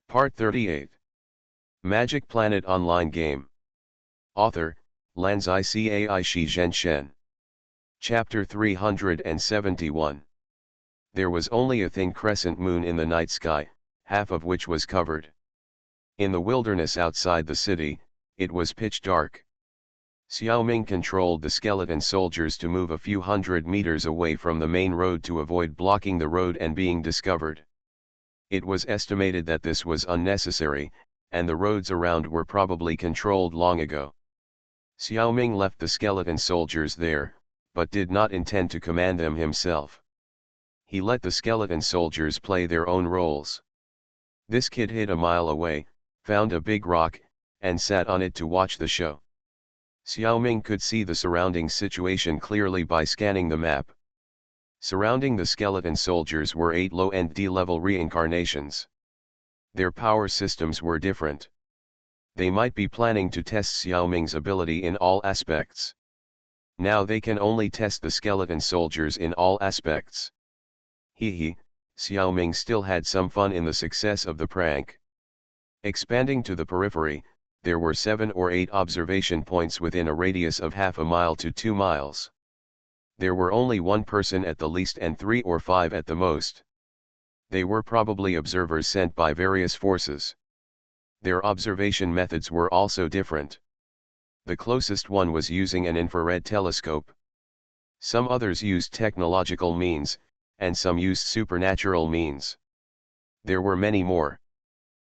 Part 38. Magic Planet Online Game. Author, Lanzai Cai Shi Zhen Shen. Chapter 371. There was only a thin crescent moon in the night sky, half of which was covered. In the wilderness outside the city, it was pitch dark. Xiaoming controlled the skeleton soldiers to move a few hundred meters away from the main road to avoid blocking the road and being discovered. It was estimated that this was unnecessary, and the roads around were probably controlled long ago. Xiaoming left the skeleton soldiers there, but did not intend to command them himself. He let the skeleton soldiers play their own roles. This kid hid a mile away, found a big rock, and sat on it to watch the show. Xiaoming could see the surrounding situation clearly by scanning the map. Surrounding the skeleton soldiers were 8 low and D-level reincarnations. Their power systems were different. They might be planning to test Xiaoming's ability in all aspects. Now they can only test the skeleton soldiers in all aspects. Xiaoming still had some fun in the success of the prank. Expanding to the periphery, there were 7 or 8 observation points within a radius of half a mile to 2 miles. There were only 1 person at the least and 3 or 5 at the most. They were probably observers sent by various forces. Their observation methods were also different. The closest one was using an infrared telescope. Some others used technological means, and some used supernatural means. There were many more.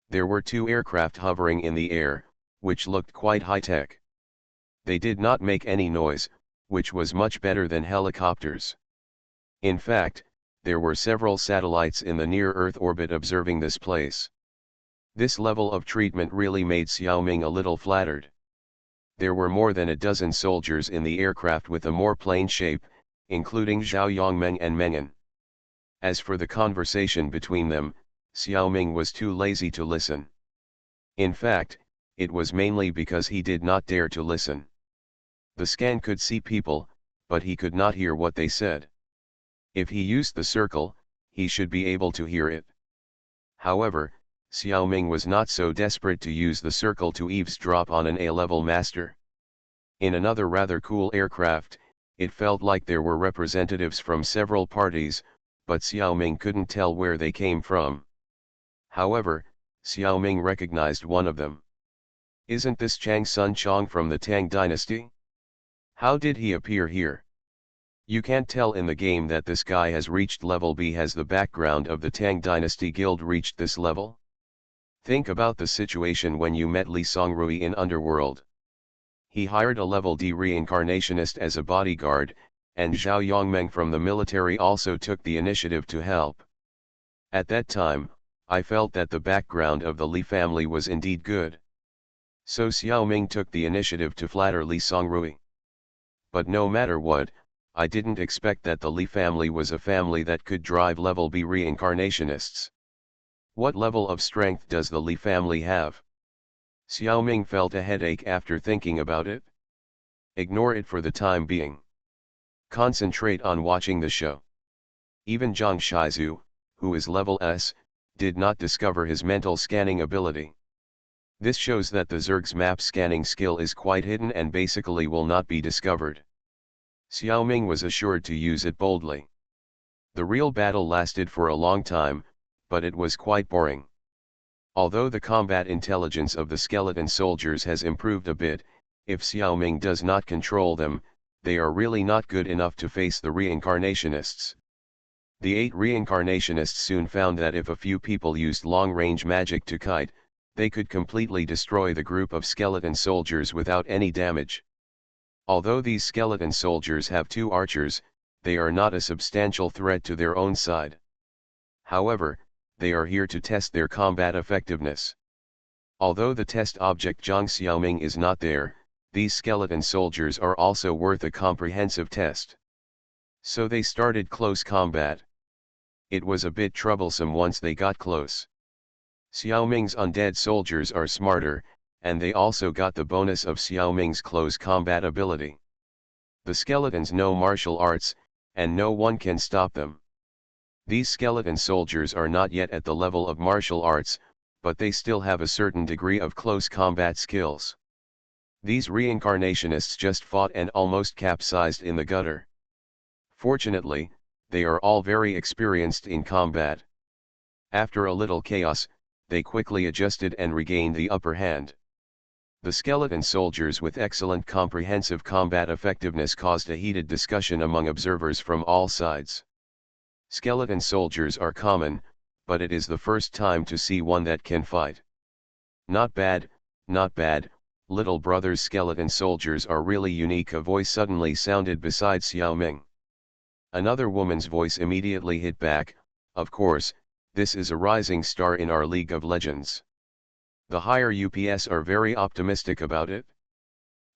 There were 2 aircraft hovering in the air, which looked quite high-tech. They did not make any noise, which was much better than helicopters. In fact, there were several satellites in the near-Earth orbit observing this place. This level of treatment really made Xiaoming a little flattered. There were more than a dozen soldiers in the aircraft with a more plain shape, including Zhao Yongmeng and Mengan. As for the conversation between them, Xiaoming was too lazy to listen. In fact, it was mainly because he did not dare to listen. The scan could see people, but he could not hear what they said. If he used the circle, he should be able to hear it. However, Xiaoming was not so desperate to use the circle to eavesdrop on an A-level master. In another rather cool aircraft, it felt like there were representatives from several parties, but Xiaoming couldn't tell where they came from. However, Xiaoming recognized one of them. Isn't this Chang Sun Chong from the Tang dynasty? How did he appear here? You can't tell in the game that this guy has reached level B. Has the background of the Tang dynasty guild reached this level? Think about the situation when you met Li Songrui in Underworld. He hired a level D reincarnationist as a bodyguard, and Zhao Yongmeng from the military also took the initiative to help. At that time, I felt that the background of the Li family was indeed good. So Xiaoming took the initiative to flatter Li Songrui. But no matter what, I didn't expect that the Li family was a family that could drive level B reincarnationists. What level of strength does the Li family have? Xiaoming felt a headache after thinking about it. Ignore it for the time being. Concentrate on watching the show. Even Zhang Shizu, who is level S, did not discover his mental scanning ability. This shows that the Zerg's map scanning skill is quite hidden and basically will not be discovered. Xiaoming was assured to use it boldly. The real battle lasted for a long time, but it was quite boring. Although the combat intelligence of the skeleton soldiers has improved a bit, if Xiaoming does not control them, they are really not good enough to face the reincarnationists. The 8 reincarnationists soon found that if a few people used long-range magic to kite, they could completely destroy the group of skeleton soldiers without any damage. Although these skeleton soldiers have 2 archers, they are not a substantial threat to their own side. However, they are here to test their combat effectiveness. Although the test object Zhang Xiaoming is not there, these skeleton soldiers are also worth a comprehensive test. So they started close combat. It was a bit troublesome once they got close. Xiaoming's undead soldiers are smarter, and they also got the bonus of Xiaoming's close combat ability. The skeletons know martial arts, and no one can stop them. These skeleton soldiers are not yet at the level of martial arts, but they still have a certain degree of close combat skills. These reincarnationists just fought and almost capsized in the gutter. Fortunately, they are all very experienced in combat. After a little chaos, they quickly adjusted and regained the upper hand. The skeleton soldiers with excellent comprehensive combat effectiveness caused a heated discussion among observers from all sides. Skeleton soldiers are common, but it is the first time to see one that can fight. Not bad, not bad, little brother's skeleton soldiers are really unique. A voice suddenly sounded beside Xiao Ming. Another woman's voice immediately hit back, of course, this is a rising star in our League of Legends. The higher UPS are very optimistic about it.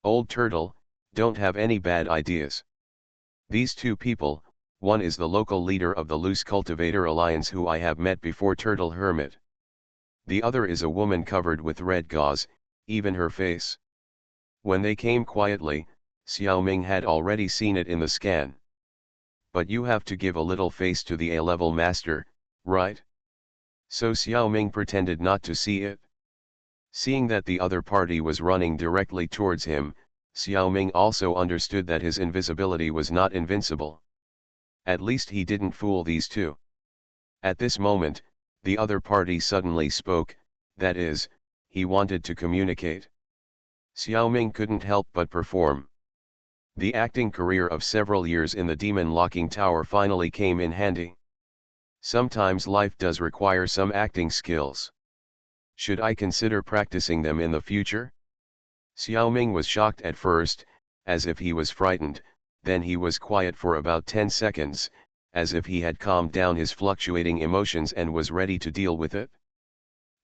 Old Turtle, don't have any bad ideas. These two people, one is the local leader of the Loose Cultivator Alliance who I have met before, Turtle Hermit. The other is a woman covered with red gauze, even her face. When they came quietly, Xiao Ming had already seen it in the scan. But you have to give a little face to the A-level master, right? So Xiao Ming pretended not to see it. Seeing that the other party was running directly towards him, Xiao Ming also understood that his invisibility was not invincible. At least he didn't fool these two. At this moment, the other party suddenly spoke, that is, he wanted to communicate. Xiao Ming couldn't help but perform. The acting career of several years in the Demon Locking Tower finally came in handy. Sometimes life does require some acting skills. Should I consider practicing them in the future? Xiao Ming was shocked at first, as if he was frightened, then he was quiet for about 10 seconds, as if he had calmed down his fluctuating emotions and was ready to deal with it.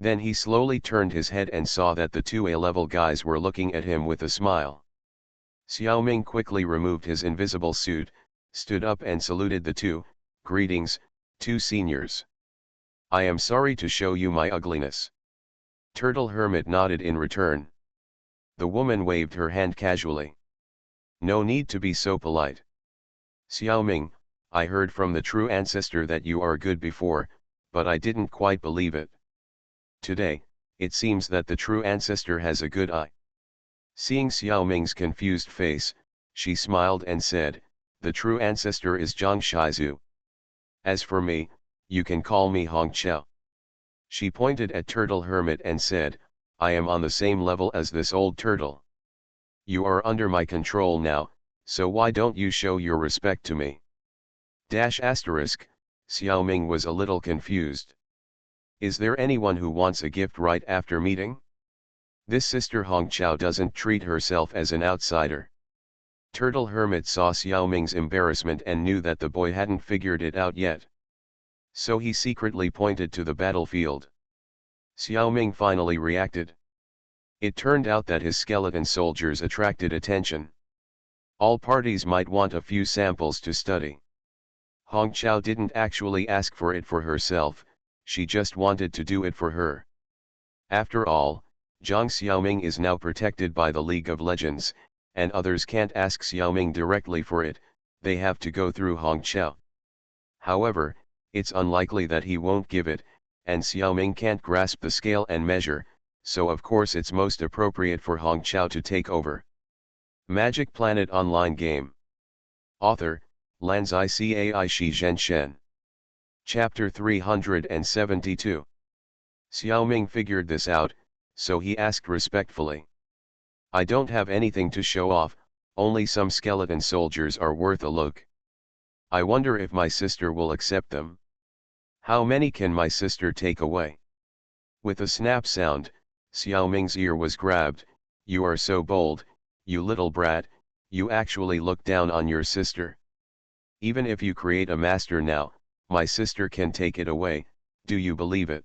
Then he slowly turned his head and saw that the two A-level guys were looking at him with a smile. Xiao Ming quickly removed his invisible suit, stood up and saluted the two. Greetings, two seniors. I am sorry to show you my ugliness. Turtle Hermit nodded in return. The woman waved her hand casually. No need to be so polite. Xiao Ming, I heard from the true ancestor that you are good before, but I didn't quite believe it. Today, it seems that the true ancestor has a good eye. Seeing Xiao Ming's confused face, she smiled and said, the true ancestor is Zhang Shizu. As for me, you can call me Hong Chao. She pointed at Turtle Hermit and said, I am on the same level as this old turtle. You are under my control now, so why don't you show your respect to me? Xiao Ming was a little confused. Is there anyone who wants a gift right after meeting? This sister Hong Chao doesn't treat herself as an outsider. Turtle Hermit saw Xiao Ming's embarrassment and knew that the boy hadn't figured it out yet. So he secretly pointed to the battlefield. Xiao Ming finally reacted. It turned out that his skeleton soldiers attracted attention. All parties might want a few samples to study. Hong Chao didn't actually ask for it for herself, she just wanted to do it for her. After all, Zhang Xiaoming is now protected by the League of Legends, and others can't ask Xiaoming directly for it, they have to go through Hong Chao. However, it's unlikely that he won't give it, and Xiaoming can't grasp the scale and measure, so of course it's most appropriate for Hong Chao to take over. Magic Planet Online Game. Author, Lanzai Cai Shi Zhenshen. Chapter 372. Xiaoming figured this out, so he asked respectfully. I don't have anything to show off, only some skeleton soldiers are worth a look. I wonder if my sister will accept them. How many can my sister take away? With a snap sound, Xiaoming's ear was grabbed. You are so bold, you little brat, you actually look down on your sister. Even if you create a master now, my sister can take it away, do you believe it?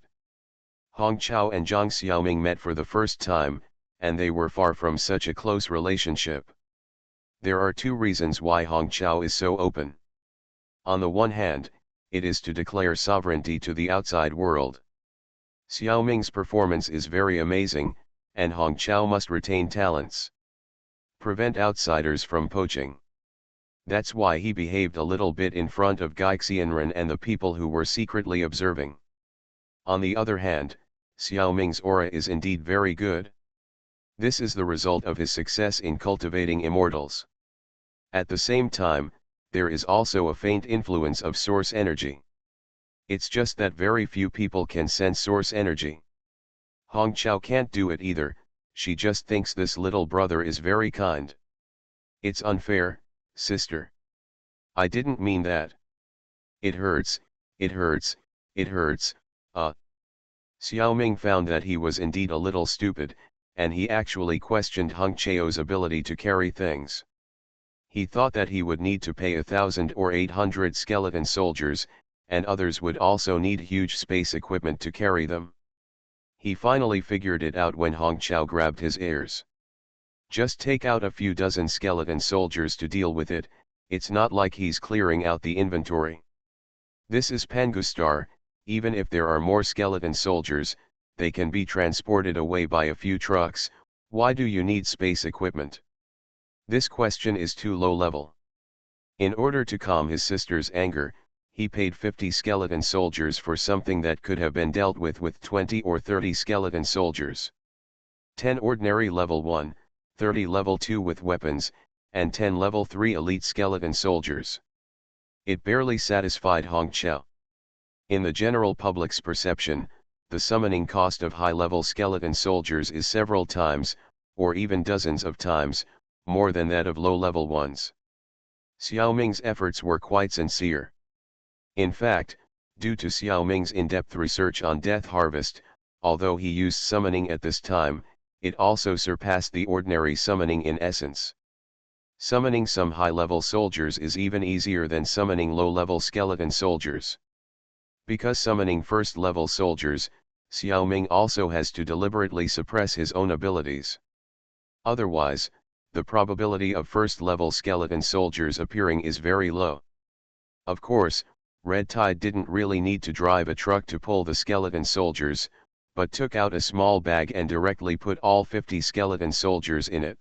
Hong Chao and Zhang Xiaoming met for the first time, and they were far from such a close relationship. There are two reasons why Hong Chao is so open. On the one hand, it is to declare sovereignty to the outside world. Xiaoming's performance is very amazing, and Hong Chao must retain talents. Prevent outsiders from poaching. That's why he behaved a little bit in front of Gai Xianren and the people who were secretly observing. On the other hand, Xiao Ming's aura is indeed very good. This is the result of his success in cultivating immortals. At the same time, there is also a faint influence of source energy. It's just that very few people can sense source energy. Hong Chao can't do it either, she just thinks this little brother is very kind. It's unfair, sister. I didn't mean that. It hurts, it hurts, it hurts, Xiao Ming found that he was indeed a little stupid, and he actually questioned Hong Chao's ability to carry things. He thought that he would need to pay 1,000 or 800 skeleton soldiers, and others would also need huge space equipment to carry them. He finally figured it out when Hong Chao grabbed his ears. Just take out a few dozen skeleton soldiers to deal with it, it's not like he's clearing out the inventory. This is Pangustar, even if there are more skeleton soldiers, they can be transported away by a few trucks. Why do you need space equipment? This question is too low level. In order to calm his sister's anger, he paid 50 skeleton soldiers for something that could have been dealt with 20 or 30 skeleton soldiers. 10 ordinary level 1, 30 level 2 with weapons, and 10 level 3 elite skeleton soldiers. It barely satisfied Hong Chao. In the general public's perception, the summoning cost of high-level skeleton soldiers is several times, or even dozens of times, more than that of low-level ones. Xiao Ming's efforts were quite sincere. In fact, due to Xiao Ming's in-depth research on Death Harvest, although he used summoning at this time, it also surpassed the ordinary summoning in essence. Summoning some high-level soldiers is even easier than summoning low-level skeleton soldiers. Because summoning first-level soldiers, Xiao Ming also has to deliberately suppress his own abilities. Otherwise, the probability of first-level skeleton soldiers appearing is very low. Of course, Red Tide didn't really need to drive a truck to pull the skeleton soldiers, but took out a small bag and directly put all 50 skeleton soldiers in it.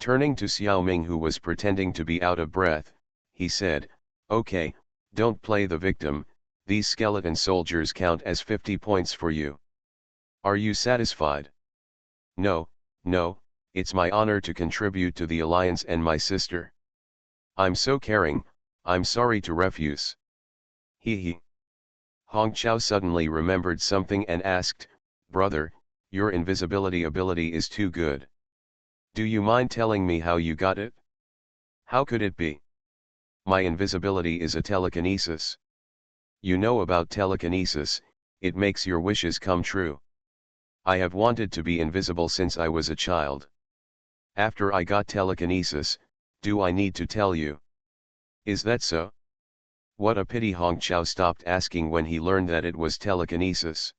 Turning to Xiao Ming, who was pretending to be out of breath, he said, "Okay, don't play the victim. These skeleton soldiers count as 50 points for you. Are you satisfied?" "No, no, it's my honor to contribute to the alliance and my sister. I'm so caring, I'm sorry to refuse." He. Hong Chao suddenly remembered something and asked, "Brother, your invisibility ability is too good. Do you mind telling me how you got it?" "How could it be? My invisibility is a telekinesis. You know about telekinesis, it makes your wishes come true. I have wanted to be invisible since I was a child. After I got telekinesis, do I need to tell you? Is that so?" What a pity Hong Chao stopped asking when he learned that it was telekinesis.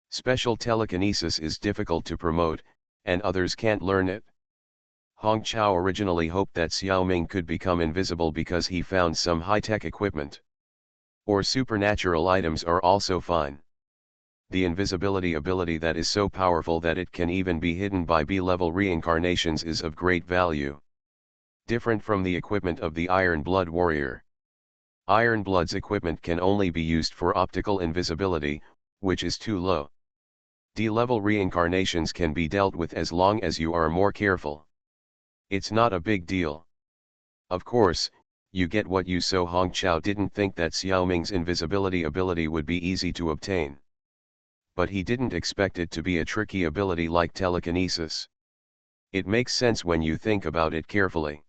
Special telekinesis is difficult to promote, and others can't learn it. Hong Chao originally hoped that Xiao Ming could become invisible because he found some high-tech equipment. Or supernatural items are also fine. The invisibility ability that is so powerful that it can even be hidden by B-level reincarnations is of great value. Different from the equipment of the Iron Blood warrior. Iron Blood's equipment can only be used for optical invisibility, which is too low. D-level reincarnations can be dealt with as long as you are more careful. It's not a big deal. Of course, you get what you sow. Hong Chao didn't think that Xiao Ming's invisibility ability would be easy to obtain. But he didn't expect it to be a tricky ability like telekinesis. It makes sense when you think about it carefully.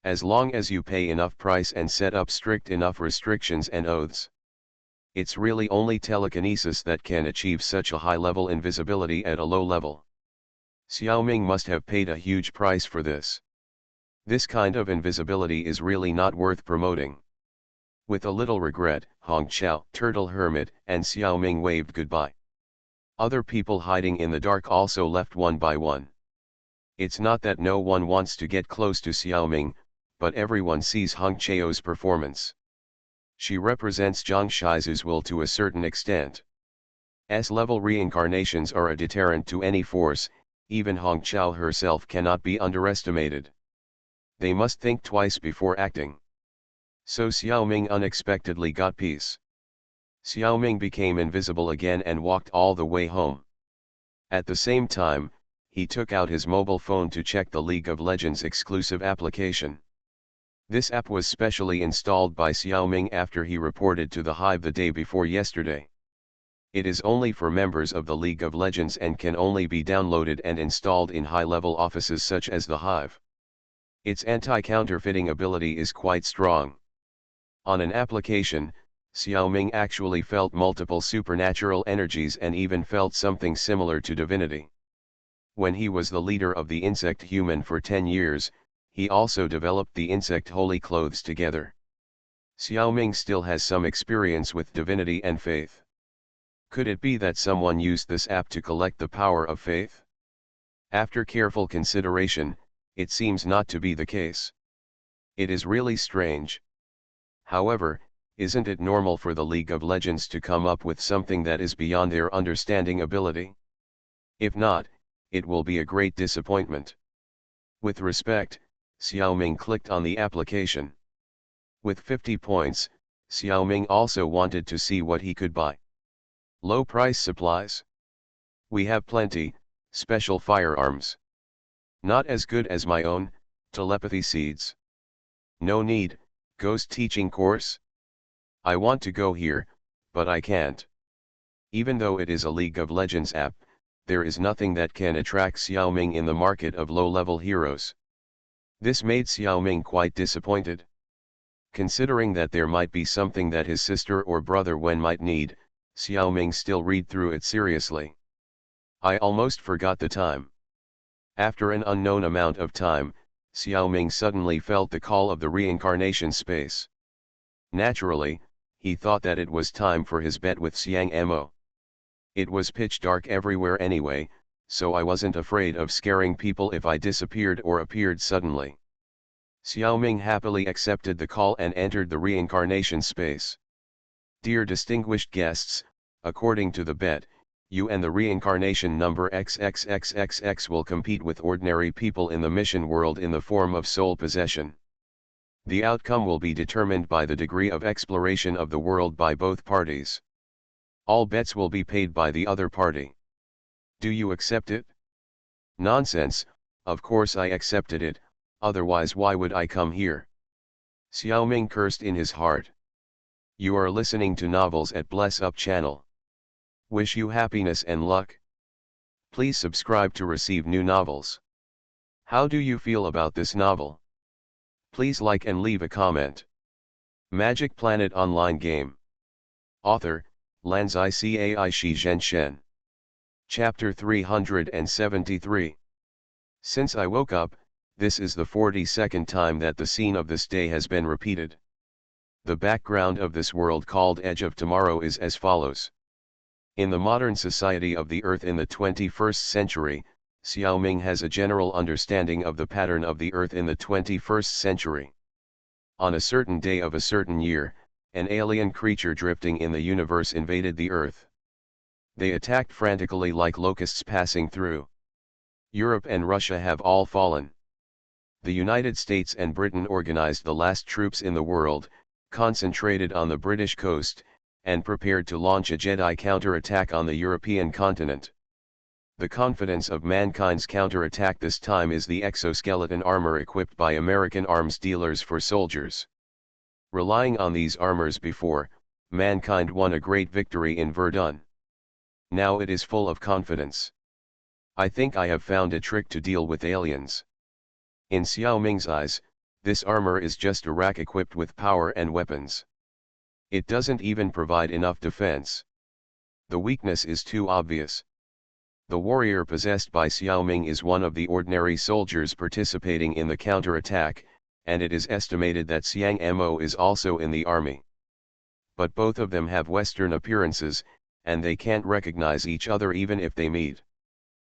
As long as you pay enough price and set up strict enough restrictions and oaths. It's really only telekinesis that can achieve such a high-level invisibility at a low level. Xiao Ming must have paid a huge price for this. This kind of invisibility is really not worth promoting. With a little regret, Hong Chao, Turtle Hermit, and Xiao Ming waved goodbye. Other people hiding in the dark also left one by one. It's not that no one wants to get close to Xiao Ming, but everyone sees Hong Chao's performance. She represents Zhang Shizu's will to a certain extent. S-level reincarnations are a deterrent to any force, even Hong Chao herself cannot be underestimated. They must think twice before acting. So Xiao Ming unexpectedly got peace. Xiaoming became invisible again and walked all the way home. At the same time, he took out his mobile phone to check the League of Legends exclusive application. This app was specially installed by Xiaoming after he reported to the Hive the day before yesterday. It is only for members of the League of Legends and can only be downloaded and installed in high-level offices such as the Hive. Its anti-counterfeiting ability is quite strong. On an application, Xiaoming actually felt multiple supernatural energies and even felt something similar to divinity. When he was the leader of the insect human for 10 years, he also developed the insect holy clothes together. Xiaoming still has some experience with divinity and faith. Could it be that someone used this app to collect the power of faith? After careful consideration, it seems not to be the case. It is really strange. However, isn't it normal for the League of Legends to come up with something that is beyond their understanding ability? If not, it will be a great disappointment. With respect, Xiaoming clicked on the application. With 50 points, Xiaoming also wanted to see what he could buy. Low price supplies. We have plenty, special firearms. Not as good as my own, telepathy seeds. No need, ghost teaching course. I want to go here, but I can't. Even though it is a League of Legends app, there is nothing that can attract Xiaoming in the market of low-level heroes. This made Xiaoming quite disappointed. Considering that there might be something that his sister or brother Wen might need, Xiaoming still read through it seriously. I almost forgot the time. After an unknown amount of time, Xiaoming suddenly felt the call of the reincarnation space. Naturally, he thought that it was time for his bet with Xiang Mo. It was pitch dark everywhere anyway, so I wasn't afraid of scaring people if I disappeared or appeared suddenly. Xiaoming happily accepted the call and entered the reincarnation space. Dear distinguished guests, according to the bet, you and the reincarnation number XXXXX will compete with ordinary people in the mission world in the form of soul possession. The outcome will be determined by the degree of exploration of the world by both parties. All bets will be paid by the other party. Do you accept it? Nonsense, of course I accepted it, otherwise why would I come here? Xiaoming cursed in his heart. You are listening to Novels at Bless Up channel. Wish you happiness and luck. Please subscribe to receive new novels. How do you feel about this novel? Please like and leave a comment. Magic Planet Online Game. Author, Lanzai Cai Shi Zhenshen. Chapter 373. Since I woke up, this is the 42nd time that the scene of this day has been repeated. The background of this world called Edge of Tomorrow is as follows. In the modern society of the Earth in the 21st century, Xiaoming has a general understanding of the pattern of the Earth in the 21st century. On a certain day of a certain year, an alien creature drifting in the universe invaded the Earth. They attacked frantically like locusts passing through. Europe and Russia have all fallen. The United States and Britain organized the last troops in the world, concentrated on the British coast, and prepared to launch a Jedi counterattack on the European continent. The confidence of mankind's counterattack this time is the exoskeleton armor equipped by American arms dealers for soldiers. Relying on these armors before, mankind won a great victory in Verdun. Now it is full of confidence. I think I have found a trick to deal with aliens. In Xiaoming's eyes, this armor is just a rack equipped with power and weapons. It doesn't even provide enough defense. The weakness is too obvious. The warrior possessed by Xiaoming is one of the ordinary soldiers participating in the counterattack, and it is estimated that Xiang Mo is also in the army. But both of them have Western appearances, and they can't recognize each other even if they meet.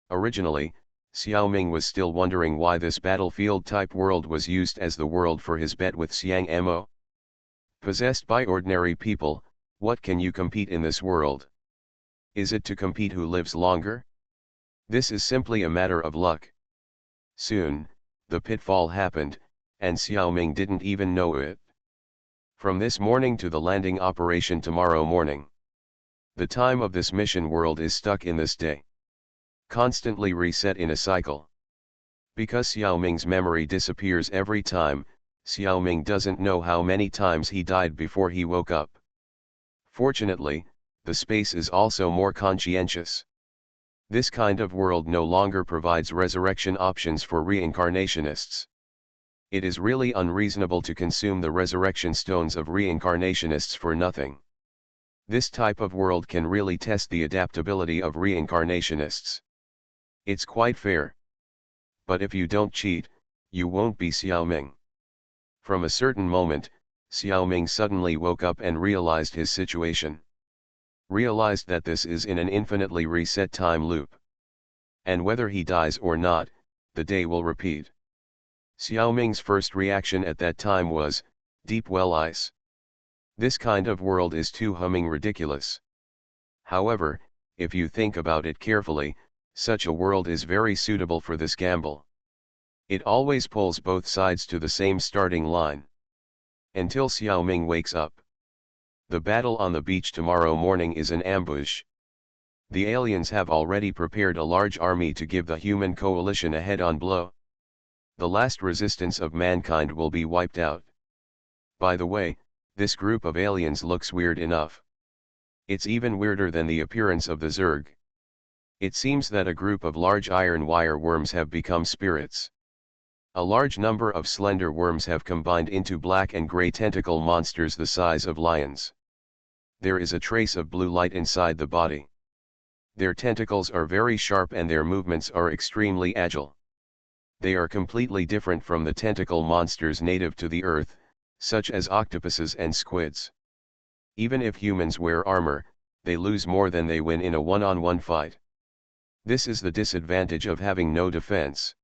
Originally, Xiaoming was still wondering why this battlefield-type world was used as the world for his bet with Xiang Mo. Possessed by ordinary people, what can you compete in this world? Is it to compete who lives longer? This is simply a matter of luck. Soon, the pitfall happened, and Xiaoming didn't even know it. From this morning to the landing operation tomorrow morning. The time of this mission world is stuck in this day. Constantly reset in a cycle. Because Xiaoming's memory disappears every time, Xiaoming doesn't know how many times he died before he woke up. Fortunately, the space is also more conscientious. This kind of world no longer provides resurrection options for reincarnationists. It is really unreasonable to consume the resurrection stones of reincarnationists for nothing. This type of world can really test the adaptability of reincarnationists. It's quite fair. But if you don't cheat, you won't be Xiaoming. From a certain moment, Xiaoming suddenly woke up and realized his situation. Realized that this is in an infinitely reset time loop. And whether he dies or not, the day will repeat. Xiaoming's first reaction at that time was, deep well ice. This kind of world is too humming ridiculous. However, if you think about it carefully, such a world is very suitable for this gamble. It always pulls both sides to the same starting line. Until Xiaoming wakes up. The battle on the beach tomorrow morning is an ambush. The aliens have already prepared a large army to give the human coalition a head-on blow. The last resistance of mankind will be wiped out. By the way, this group of aliens looks weird enough. It's even weirder than the appearance of the Zerg. It seems that a group of large iron wire worms have become spirits. A large number of slender worms have combined into black and gray tentacle monsters the size of lions. There is a trace of blue light inside the body. Their tentacles are very sharp and their movements are extremely agile. They are completely different from the tentacle monsters native to the Earth, such as octopuses and squids. Even if humans wear armor, they lose more than they win in a one-on-one fight. This is the disadvantage of having no defense.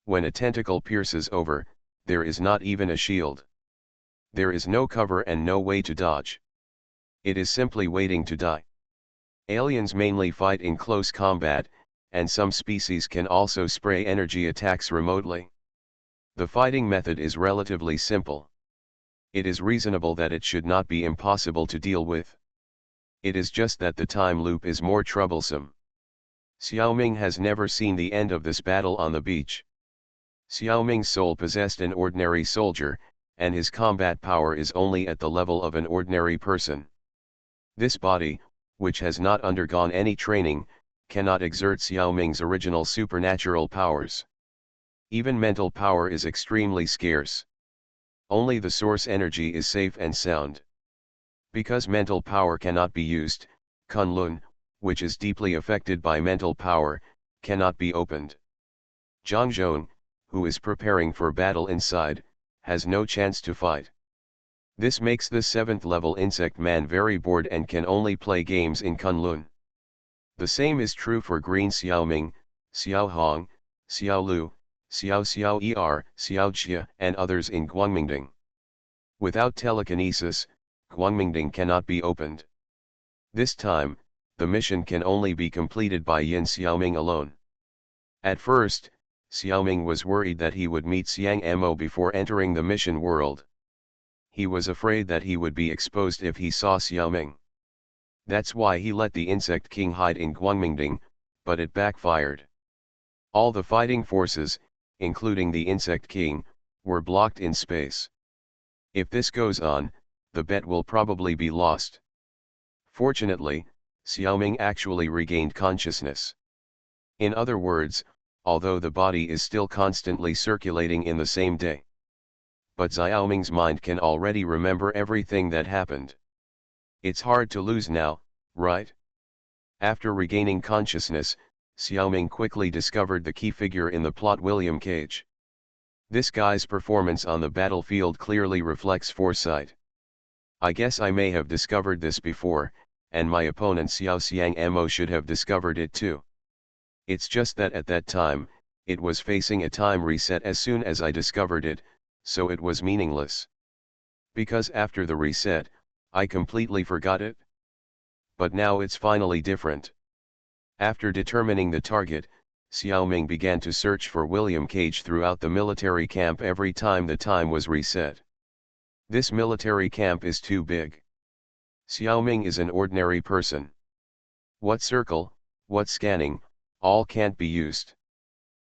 When a tentacle pierces over, there is not even a shield. There is no cover and no way to dodge. It is simply waiting to die. Aliens mainly fight in close combat, and some species can also spray energy attacks remotely. The fighting method is relatively simple. It is reasonable that it should not be impossible to deal with. It is just that the time loop is more troublesome. Xiaoming has never seen the end of this battle on the beach. Xiaoming's soul possessed an ordinary soldier, and his combat power is only at the level of an ordinary person. This body, which has not undergone any training, cannot exert Xiaoming's original supernatural powers. Even mental power is extremely scarce. Only the source energy is safe and sound. Because mental power cannot be used, Kunlun, which is deeply affected by mental power, cannot be opened. Zhangzhong, who is preparing for battle inside, has no chance to fight. This makes the 7th level insect man very bored and can only play games in Kunlun. The same is true for Green Xiaoming, Xiao Hong, Xiao Lu, Xiao Xiao Er, Xiao Jia, and others in Guangmingding. Without telekinesis, Guangmingding cannot be opened. This time, the mission can only be completed by Yin Xiaoming alone. At first, Xiaoming was worried that he would meet Xiang Mo before entering the mission world. He was afraid that he would be exposed if he saw Xiaoming. That's why he let the Insect King hide in Guangmingding, but it backfired. All the fighting forces, including the Insect King, were blocked in space. If this goes on, the bet will probably be lost. Fortunately, Xiaoming actually regained consciousness. In other words, although the body is still constantly circulating in the same day. But Xiaoming's mind can already remember everything that happened. It's hard to lose now, right? After regaining consciousness, Xiaoming quickly discovered the key figure in the plot, William Cage. This guy's performance on the battlefield clearly reflects foresight. I guess I may have discovered this before, and my opponent Xiao Xiang Mo should have discovered it too. It's just that at that time, it was facing a time reset as soon as I discovered it, so it was meaningless. Because after the reset, I completely forgot it. But now it's finally different. After determining the target, Xiaoming began to search for William Cage throughout the military camp every time the time was reset. This military camp is too big. Xiaoming is an ordinary person. What circle, what scanning, all can't be used.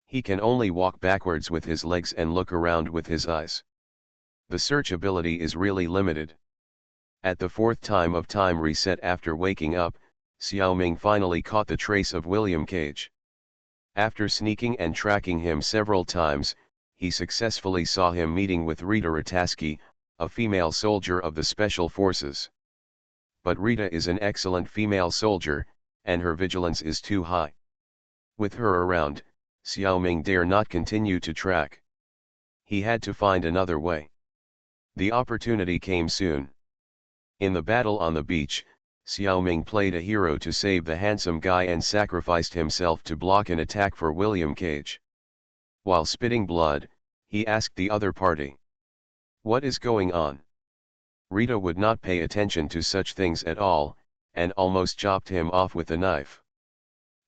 He can only walk backwards with his legs and look around with his eyes. The search ability is really limited. At the fourth time of time reset after waking up, Xiaoming finally caught the trace of William Cage. After sneaking and tracking him several times, he successfully saw him meeting with Rita Rataski, a female soldier of the Special Forces. But Rita is an excellent female soldier, and her vigilance is too high. With her around, Xiaoming dare not continue to track. He had to find another way. The opportunity came soon. In the battle on the beach, Xiaoming played a hero to save the handsome guy and sacrificed himself to block an attack for William Cage. While spitting blood, he asked the other party, "What is going on?" Rita would not pay attention to such things at all, and almost chopped him off with a knife.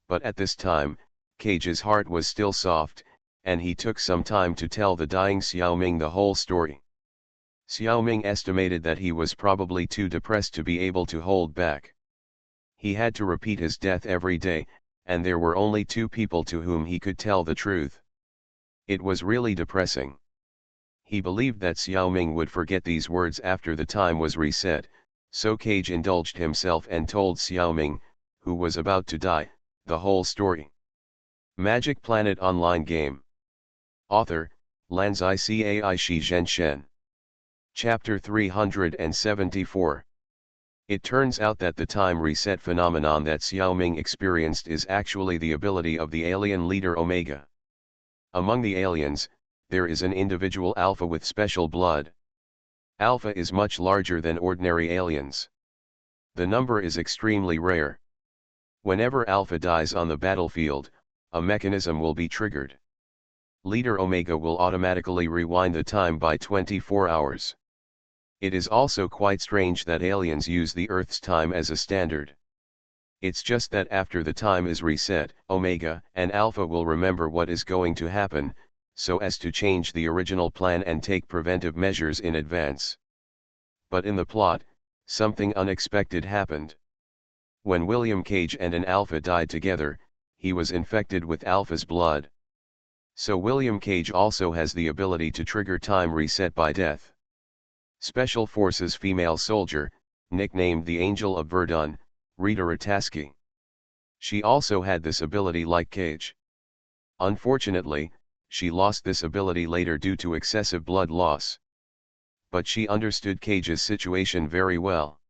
But at this time, Cage's heart was still soft, and he took some time to tell the dying Xiaoming the whole story. Xiaoming estimated that he was probably too depressed to be able to hold back. He had to repeat his death every day, and there were only two people to whom he could tell the truth. It was really depressing. He believed that Xiaoming would forget these words after the time was reset, so Cage indulged himself and told Xiaoming, who was about to die, the whole story. Magic Planet Online Game. Author, Lanzai Cai Shi Zhenshen. Chapter 374. It turns out that the time reset phenomenon that Xiaoming experienced is actually the ability of the alien leader Omega. Among the aliens, there is an individual Alpha with special blood. Alpha is much larger than ordinary aliens. The number is extremely rare. Whenever Alpha dies on the battlefield, a mechanism will be triggered. Leader Omega will automatically rewind the time by 24 hours. It is also quite strange that aliens use the Earth's time as a standard. It's just that after the time is reset, Omega and Alpha will remember what is going to happen, so as to change the original plan and take preventive measures in advance. But in the plot, something unexpected happened. When William Cage and an Alpha died together, he was infected with Alpha's blood. So William Cage also has the ability to trigger time reset by death. Special Forces female soldier, nicknamed the Angel of Verdun, Rita Rataski. She also had this ability like Cage. Unfortunately, she lost this ability later due to excessive blood loss. But she understood Cage's situation very well.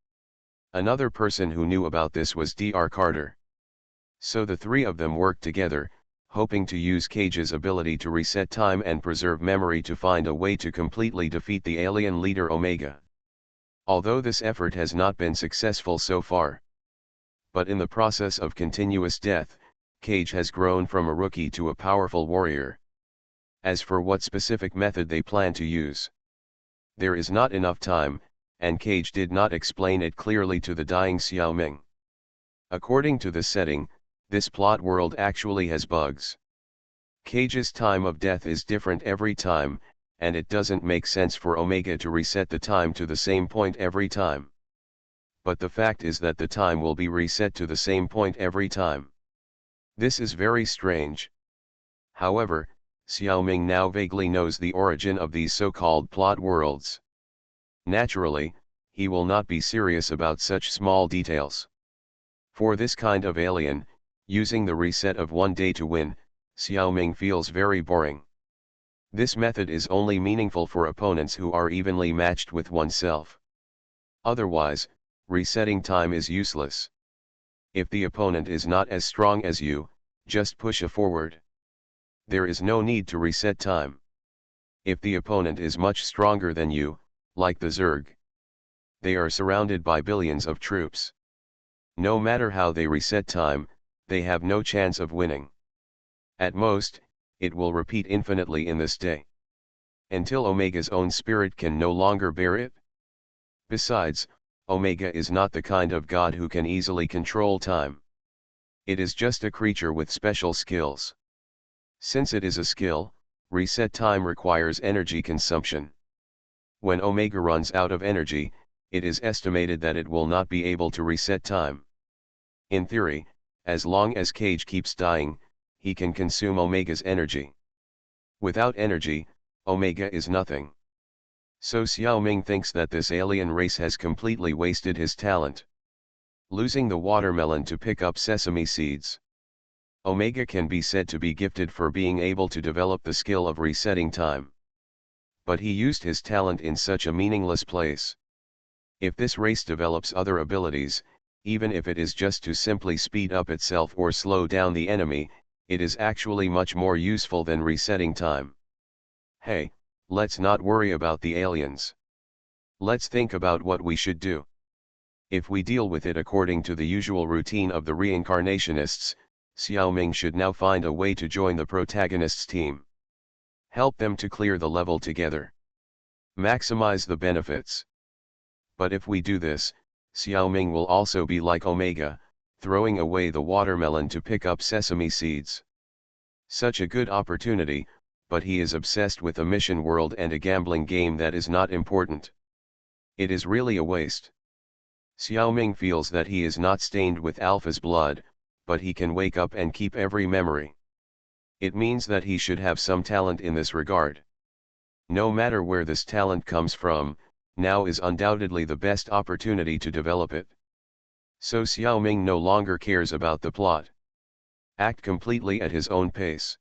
Another person who knew about this was Dr. Carter. So the three of them worked together, hoping to use Cage's ability to reset time and preserve memory to find a way to completely defeat the alien leader Omega. Although this effort has not been successful so far. But in the process of continuous death, Cage has grown from a rookie to a powerful warrior. As for what specific method they plan to use, there is not enough time, and Cage did not explain it clearly to the dying Xiaoming. According to the setting, this plot world actually has bugs. Cage's time of death is different every time, and it doesn't make sense for Omega to reset the time to the same point every time. But the fact is that the time will be reset to the same point every time. This is very strange. However, Xiaoming now vaguely knows the origin of these so-called plot worlds. Naturally, he will not be serious about such small details. For this kind of alien, using the reset of one day to win, Xiaoming feels very boring. This method is only meaningful for opponents who are evenly matched with oneself. Otherwise, resetting time is useless. If the opponent is not as strong as you, just push forward. There is no need to reset time. If the opponent is much stronger than you, like the Zerg, they are surrounded by billions of troops. No matter how they reset time, they have no chance of winning. At most, it will repeat infinitely in this day. Until Omega's own spirit can no longer bear it. Besides, Omega is not the kind of god who can easily control time. It is just a creature with special skills. Since it is a skill, reset time requires energy consumption. When Omega runs out of energy, it is estimated that it will not be able to reset time. In theory, as long as Cage keeps dying, he can consume Omega's energy. Without energy, Omega is nothing. So Xiao Ming thinks that this alien race has completely wasted his talent. Losing the watermelon to pick up sesame seeds. Omega can be said to be gifted for being able to develop the skill of resetting time. But he used his talent in such a meaningless place. If this race develops other abilities, even if it is just to simply speed up itself or slow down the enemy, it is actually much more useful than resetting time. Hey, let's not worry about the aliens. Let's think about what we should do. If we deal with it according to the usual routine of the reincarnationists, Xiao Ming should now find a way to join the protagonist's team. Help them to clear the level together. Maximize the benefits. But if we do this, Xiao Ming will also be like Omega, throwing away the watermelon to pick up sesame seeds. Such a good opportunity, but he is obsessed with a mission world and a gambling game that is not important. It is really a waste. Xiao Ming feels that he is not stained with Alpha's blood, but he can wake up and keep every memory. It means that he should have some talent in this regard. No matter where this talent comes from, now is undoubtedly the best opportunity to develop it. So Xiao Ming no longer cares about the plot. Act completely at his own pace.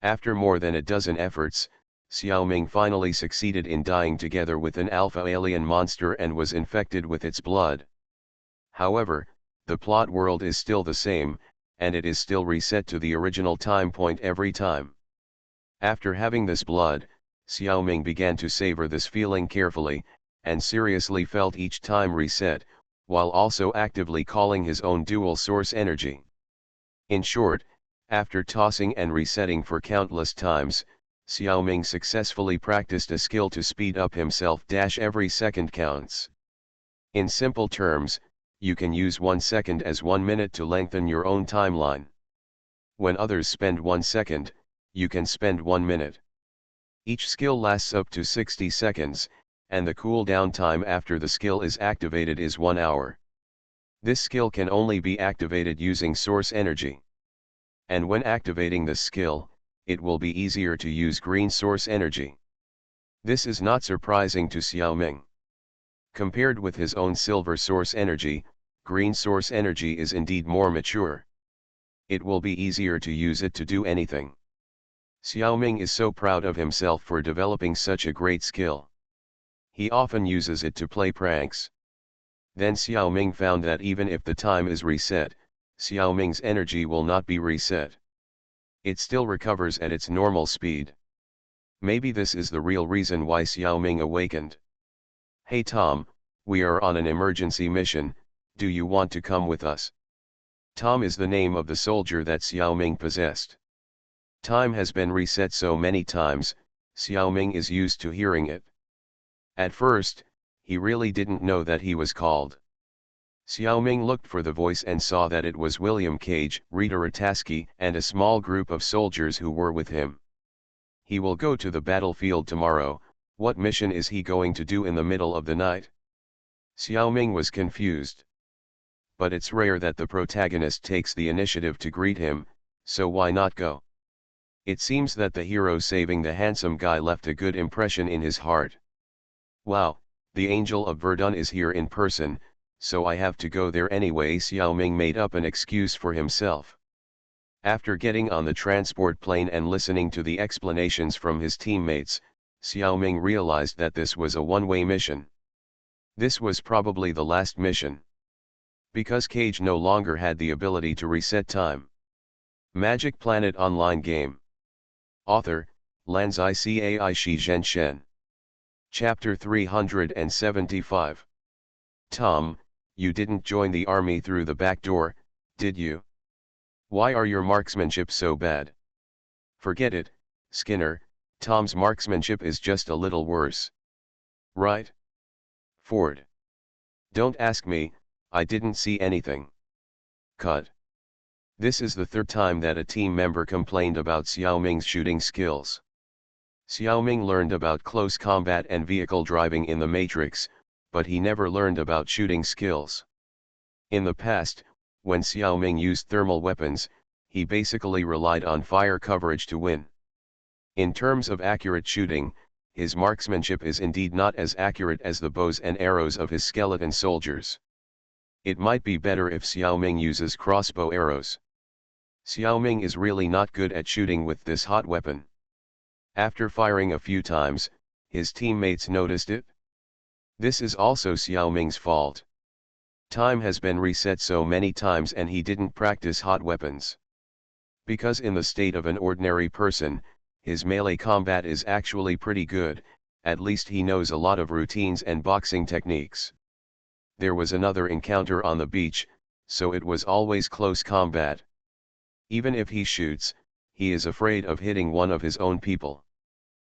After more than a dozen efforts, Xiao Ming finally succeeded in dying together with an alpha alien monster and was infected with its blood. However, the plot world is still the same, and it is still reset to the original time point every time. After having this blood, Xiao Ming began to savor this feeling carefully, and seriously felt each time reset, while also actively calling his own dual source energy. In short, after tossing and resetting for countless times, Xiao Ming successfully practiced a skill to speed up himself. Every second counts. In simple terms, you can use 1 second as 1 minute to lengthen your own timeline. When others spend 1 second, you can spend 1 minute. Each skill lasts up to 60 seconds, and the cooldown time after the skill is activated is 1 hour. This skill can only be activated using source energy. And when activating this skill, it will be easier to use green source energy. This is not surprising to Xiao Ming. Compared with his own silver source energy, green source energy is indeed more mature. It will be easier to use it to do anything. Xiao Ming is so proud of himself for developing such a great skill. He often uses it to play pranks. Then Xiao Ming found that even if the time is reset, Xiao Ming's energy will not be reset. It still recovers at its normal speed. Maybe this is the real reason why Xiao Ming awakened. Hey Tom, we are on an emergency mission, do you want to come with us? Tom is the name of the soldier that Xiao Ming possessed. Time has been reset so many times, Xiao Ming is used to hearing it. At first, he really didn't know that he was called. Xiao Ming looked for the voice and saw that it was William Cage, Rita Rataski, and a small group of soldiers who were with him. He will go to the battlefield tomorrow. What mission is he going to do in the middle of the night? Xiao Ming was confused. But it's rare that the protagonist takes the initiative to greet him, so why not go? It seems that the hero saving the handsome guy left a good impression in his heart. Wow, the Angel of Verdun is here in person, so I have to go there anyway. Xiao Ming made up an excuse for himself. After getting on the transport plane and listening to the explanations from his teammates, Xiao Ming realized that this was a one-way mission. This was probably the last mission. Because Cage no longer had the ability to reset time. Magic Planet Online Game. Author, Lanzai Cai Shi Zhen Shen. Chapter 375. Tom, you didn't join the army through the back door, did you? Why are your marksmanship so bad? Forget it, Skinner, Tom's marksmanship is just a little worse. Right? Ford. Don't ask me, I didn't see anything. Cut. This is the third time that a team member complained about Xiao Ming's shooting skills. Xiao Ming learned about close combat and vehicle driving in the Matrix, but he never learned about shooting skills. In the past, when Xiao Ming used thermal weapons, he basically relied on fire coverage to win. In terms of accurate shooting, his marksmanship is indeed not as accurate as the bows and arrows of his skeleton soldiers. It might be better if Xiao Ming uses crossbow arrows. Xiao Ming is really not good at shooting with this hot weapon. After firing a few times, his teammates noticed it. This is also Xiao Ming's fault. Time has been reset so many times and he didn't practice hot weapons. Because in the state of an ordinary person, his melee combat is actually pretty good, at least he knows a lot of routines and boxing techniques. There was another encounter on the beach, so it was always close combat. Even if he shoots, he is afraid of hitting one of his own people.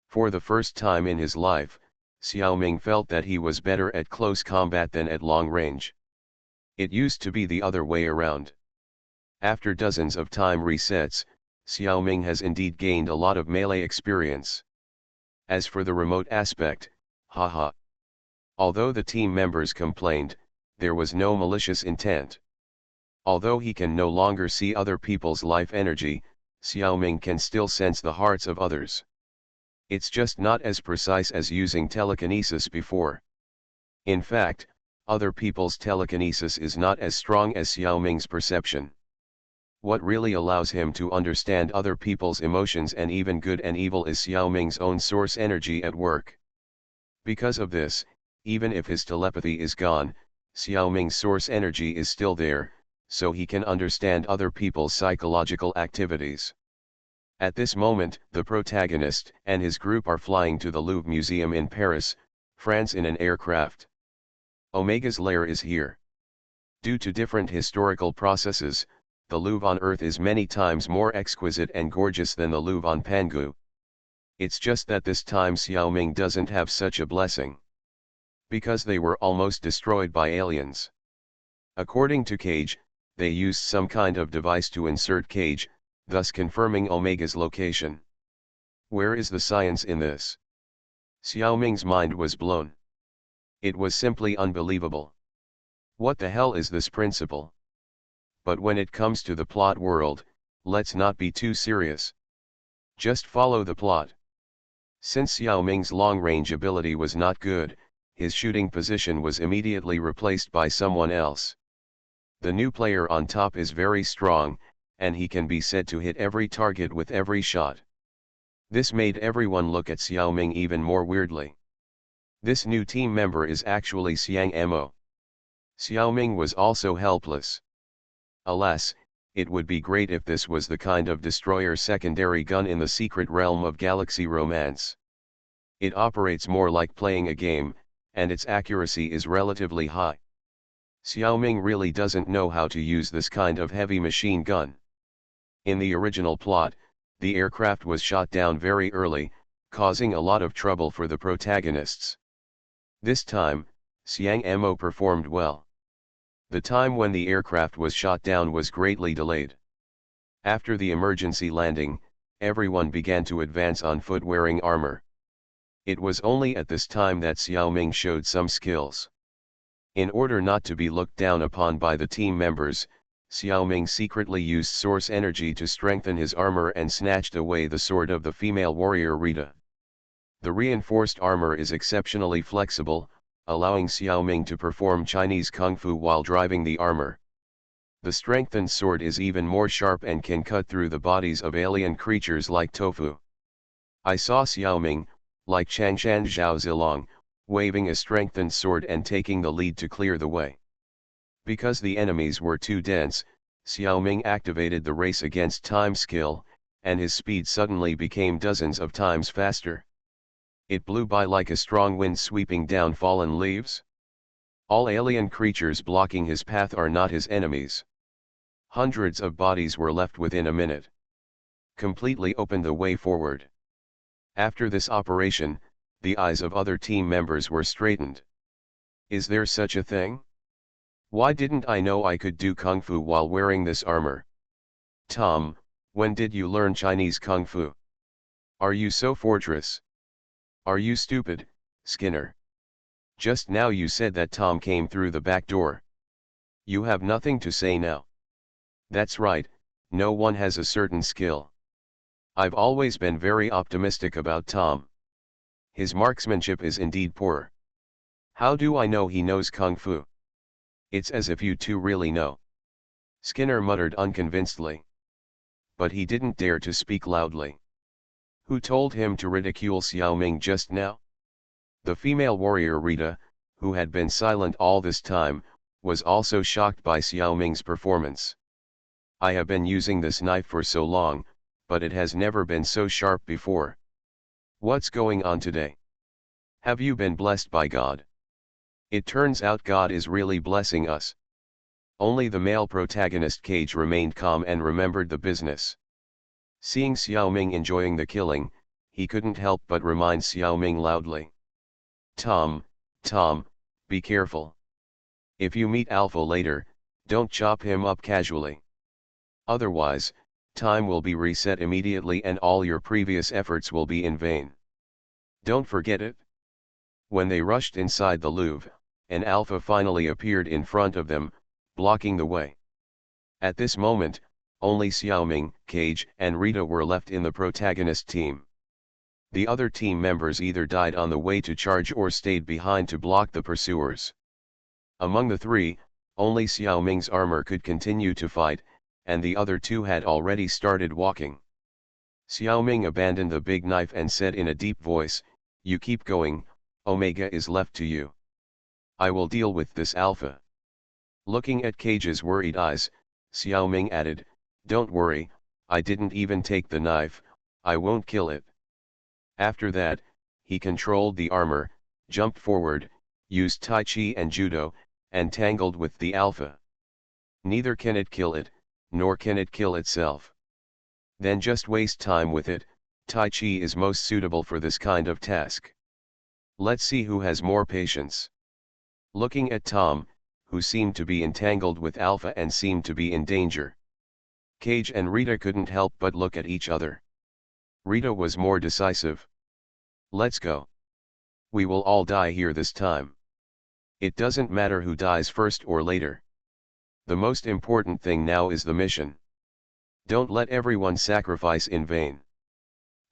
For the first time in his life, Xiao Ming felt that he was better at close combat than at long range. It used to be the other way around. After dozens of time resets, Xiao Ming has indeed gained a lot of melee experience. As for the remote aspect, haha. Although the team members complained, there was no malicious intent. Although he can no longer see other people's life energy, Xiao Ming can still sense the hearts of others. It's just not as precise as using telekinesis before. In fact, other people's telekinesis is not as strong as Xiao Ming's perception. What really allows him to understand other people's emotions and even good and evil is Xiao Ming's own source energy at work. Because of this, even if his telepathy is gone, Xiao Ming's source energy is still there, so he can understand other people's psychological activities. At this moment, the protagonist and his group are flying to the Louvre Museum in Paris, France in an aircraft. Omega's lair is here. Due to different historical processes, the Louvre on Earth is many times more exquisite and gorgeous than the Louvre on Pangu. It's just that this time Xiao Ming doesn't have such a blessing. Because they were almost destroyed by aliens. According to Cage, they used some kind of device to insert Cage, thus confirming Omega's location. Where is the science in this? Xiao Ming's mind was blown. It was simply unbelievable. What the hell is this principle? But when it comes to the plot world, let's not be too serious. Just follow the plot. Since Xiao Ming's long-range ability was not good, his shooting position was immediately replaced by someone else. The new player on top is very strong, and he can be said to hit every target with every shot. This made everyone look at Xiao Ming even more weirdly. This new team member is actually Xiang Mo. Xiao Ming was also helpless. Alas, it would be great if this was the kind of destroyer secondary gun in the secret realm of Galaxy Romance. It operates more like playing a game, and its accuracy is relatively high. Xiao Ming really doesn't know how to use this kind of heavy machine gun. In the original plot, the aircraft was shot down very early, causing a lot of trouble for the protagonists. This time, Xiang Mo performed well. The time when the aircraft was shot down was greatly delayed. After the emergency landing, everyone began to advance on foot wearing armor. It was only at this time that Xiao Ming showed some skills. In order not to be looked down upon by the team members, Xiao Ming secretly used source energy to strengthen his armor and snatched away the sword of the female warrior Rita. The reinforced armor is exceptionally flexible, allowing Xiao Ming to perform Chinese Kung Fu while driving the armor. The strengthened sword is even more sharp and can cut through the bodies of alien creatures like tofu. I saw Xiao Ming, like Changshan Zhao Zilong, waving a strengthened sword and taking the lead to clear the way. Because the enemies were too dense, Xiao Ming activated the race against time skill, and his speed suddenly became dozens of times faster. It blew by like a strong wind sweeping down fallen leaves. All alien creatures blocking his path are not his enemies. Hundreds of bodies were left within a minute. Completely opened the way forward. After this operation, the eyes of other team members were straightened. Is there such a thing? Why didn't I know I could do Kung Fu while wearing this armor? Tom, when did you learn Chinese Kung Fu? Are you so fortress? Are you stupid, Skinner? Just now you said that Tom came through the back door. You have nothing to say now. That's right, no one has a certain skill. I've always been very optimistic about Tom. His marksmanship is indeed poor. How do I know he knows Kung Fu? It's as if you two really know. Skinner muttered unconvincedly. But he didn't dare to speak loudly. Who told him to ridicule Xiao Ming just now? The female warrior Rita, who had been silent all this time, was also shocked by Xiao Ming's performance. I have been using this knife for so long, but it has never been so sharp before. What's going on today? Have you been blessed by God? It turns out God is really blessing us. Only the male protagonist Cage remained calm and remembered the business. Seeing Xiao Ming enjoying the killing, he couldn't help but remind Xiao Ming loudly. Tom, be careful. If you meet Alpha later, don't chop him up casually. Otherwise, time will be reset immediately and all your previous efforts will be in vain. Don't forget it. When they rushed inside the Louvre, an Alpha finally appeared in front of them, blocking the way. At this moment, only Xiao Ming, Cage, and Rita were left in the protagonist team. The other team members either died on the way to charge or stayed behind to block the pursuers. Among the three, only Xiao Ming's armor could continue to fight, and the other two had already started walking. Xiao Ming abandoned the big knife and said in a deep voice, "You keep going, Omega is left to you. I will deal with this Alpha." Looking at Cage's worried eyes, Xiao Ming added, "Don't worry, I didn't even take the knife, I won't kill it." After that, he controlled the armor, jumped forward, used Tai Chi and Judo, and tangled with the Alpha. Neither can it kill it, nor can it kill itself. Then just waste time with it. Tai Chi is most suitable for this kind of task. Let's see who has more patience. Looking at Tom, who seemed to be entangled with Alpha and seemed to be in danger, Cage and Rita couldn't help but look at each other. Rita was more decisive. "Let's go. We will all die here this time. It doesn't matter who dies first or later. The most important thing now is the mission. Don't let everyone sacrifice in vain."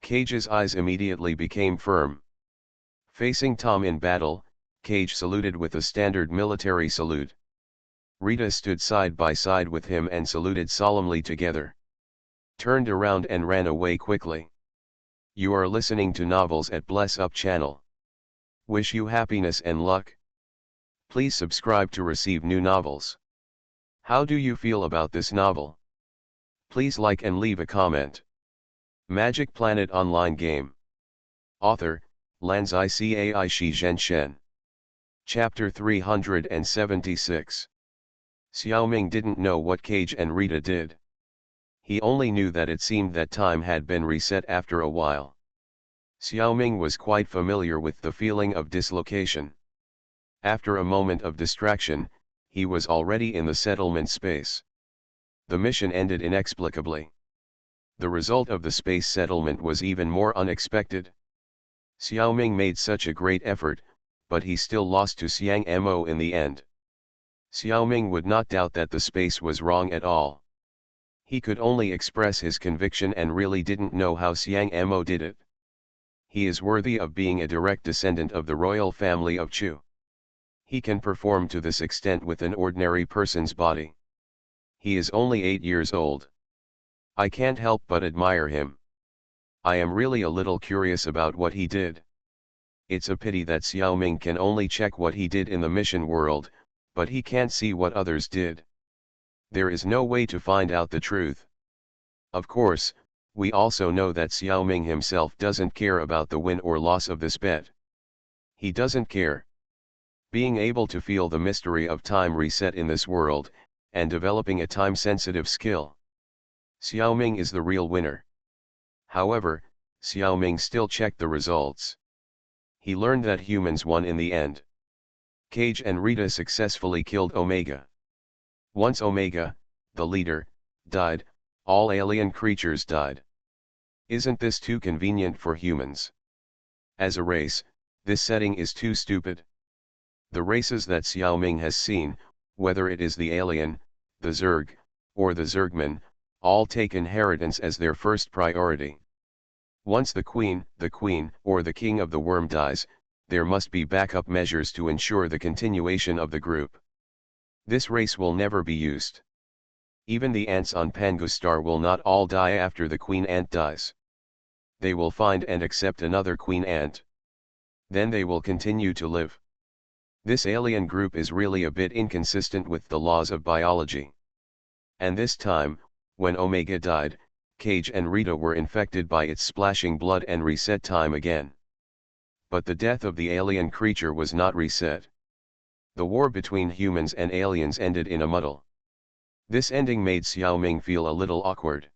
Cage's eyes immediately became firm. Facing Tom in battle, Cage saluted with a standard military salute. Rita stood side by side with him and saluted solemnly together. Turned around and ran away quickly. You are listening to Novels at Bless Up channel. Wish you happiness and luck. Please subscribe to receive new novels. How do you feel about this novel? Please like and leave a comment. Magic Planet Online Game. Author, Lanzai Cai Shi Zhen Shen. Chapter 376. Xiao Ming didn't know what Cage and Rita did. He only knew that it seemed that time had been reset after a while. Xiao Ming was quite familiar with the feeling of dislocation. After a moment of distraction, he was already in the settlement space. The mission ended inexplicably. The result of the space settlement was even more unexpected. Xiao Ming made such a great effort, but he still lost to Xiang Mo in the end. Xiao Ming would not doubt that the space was wrong at all. He could only express his conviction and really didn't know how Xiang Mo did it. He is worthy of being a direct descendant of the royal family of Chu. He can perform to this extent with an ordinary person's body. He is only 8 years old. I can't help but admire him. I am really a little curious about what he did. It's a pity that Xiao Ming can only check what he did in the mission world, but he can't see what others did. There is no way to find out the truth. Of course, we also know that Xiao Ming himself doesn't care about the win or loss of this bet. He doesn't care. Being able to feel the mystery of time reset in this world, and developing a time-sensitive skill. Xiao Ming is the real winner. However, Xiao Ming still checked the results. He learned that humans won in the end. Cage and Rita successfully killed Omega. Once Omega, the leader, died, all alien creatures died. Isn't this too convenient for humans? As a race, this setting is too stupid. The races that Xiaoming has seen, whether it is the alien, the Zerg, or the Zergman, all take inheritance as their first priority. Once the queen, or the king of the worm dies, there must be backup measures to ensure the continuation of the group. This race will never be used. Even the ants on Pangostar will not all die after the queen ant dies. They will find and accept another queen ant. Then they will continue to live. This alien group is really a bit inconsistent with the laws of biology. And this time, when Omega died, Cage and Rita were infected by its splashing blood and reset time again. But the death of the alien creature was not reset. The war between humans and aliens ended in a muddle. This ending made Xiaoming feel a little awkward.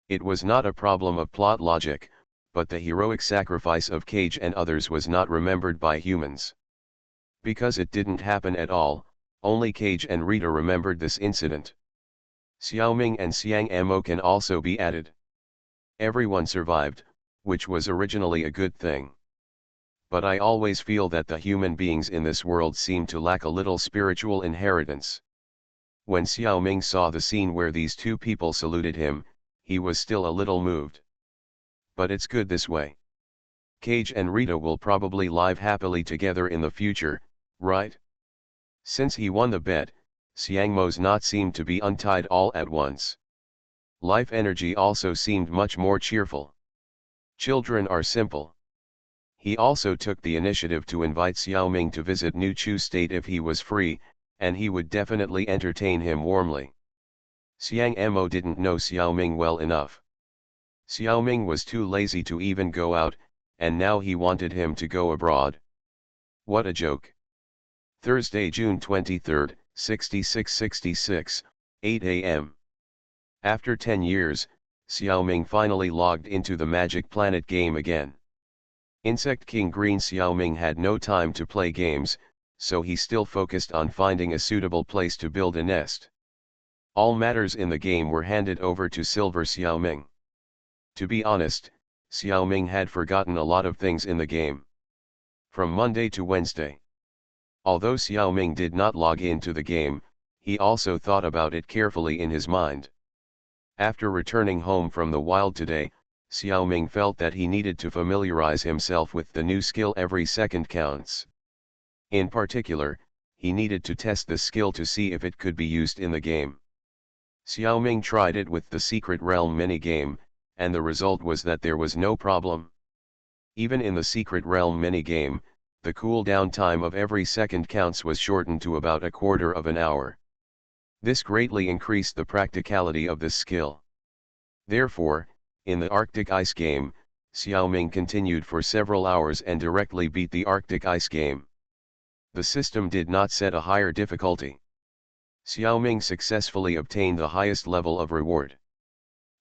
It was not a problem of plot logic, but the heroic sacrifice of Cage and others was not remembered by humans. Because it didn't happen at all, only Cage and Rita remembered this incident. Xiaoming and Xiang Mo can also be added. Everyone survived, which was originally a good thing. But I always feel that the human beings in this world seem to lack a little spiritual inheritance. When Xiaoming saw the scene where these two people saluted him, he was still a little moved. But it's good this way. Cage and Rita will probably live happily together in the future, right? Since he won the bet, Xiangmo's knot seemed to be untied all at once. Life energy also seemed much more cheerful. Children are simple. He also took the initiative to invite Xiaoming to visit New Chu State if he was free, and he would definitely entertain him warmly. Xiang Mo didn't know Xiaoming well enough. Xiaoming was too lazy to even go out, and now he wanted him to go abroad. What a joke. Thursday, June 23, 6666, 8 a.m. After 10 years, Xiaoming finally logged into the Magic Planet game again. Insect King Green Xiaoming had no time to play games, so he still focused on finding a suitable place to build a nest. All matters in the game were handed over to Silver Xiaoming. To be honest, Xiaoming had forgotten a lot of things in the game. From Monday to Wednesday. Although Xiaoming did not log into the game, he also thought about it carefully in his mind. After returning home from the wild today, Xiaoming felt that he needed to familiarize himself with the new skill. Every second counts. In particular, he needed to test the skill to see if it could be used in the game. Xiaoming tried it with the Secret Realm minigame, and the result was that there was no problem. Even in the Secret Realm minigame, the cooldown time of every second counts was shortened to about a quarter of an hour. This greatly increased the practicality of this skill. Therefore, in the Arctic Ice game, Xiaoming continued for several hours and directly beat the Arctic Ice game. The system did not set a higher difficulty. Xiaoming successfully obtained the highest level of reward.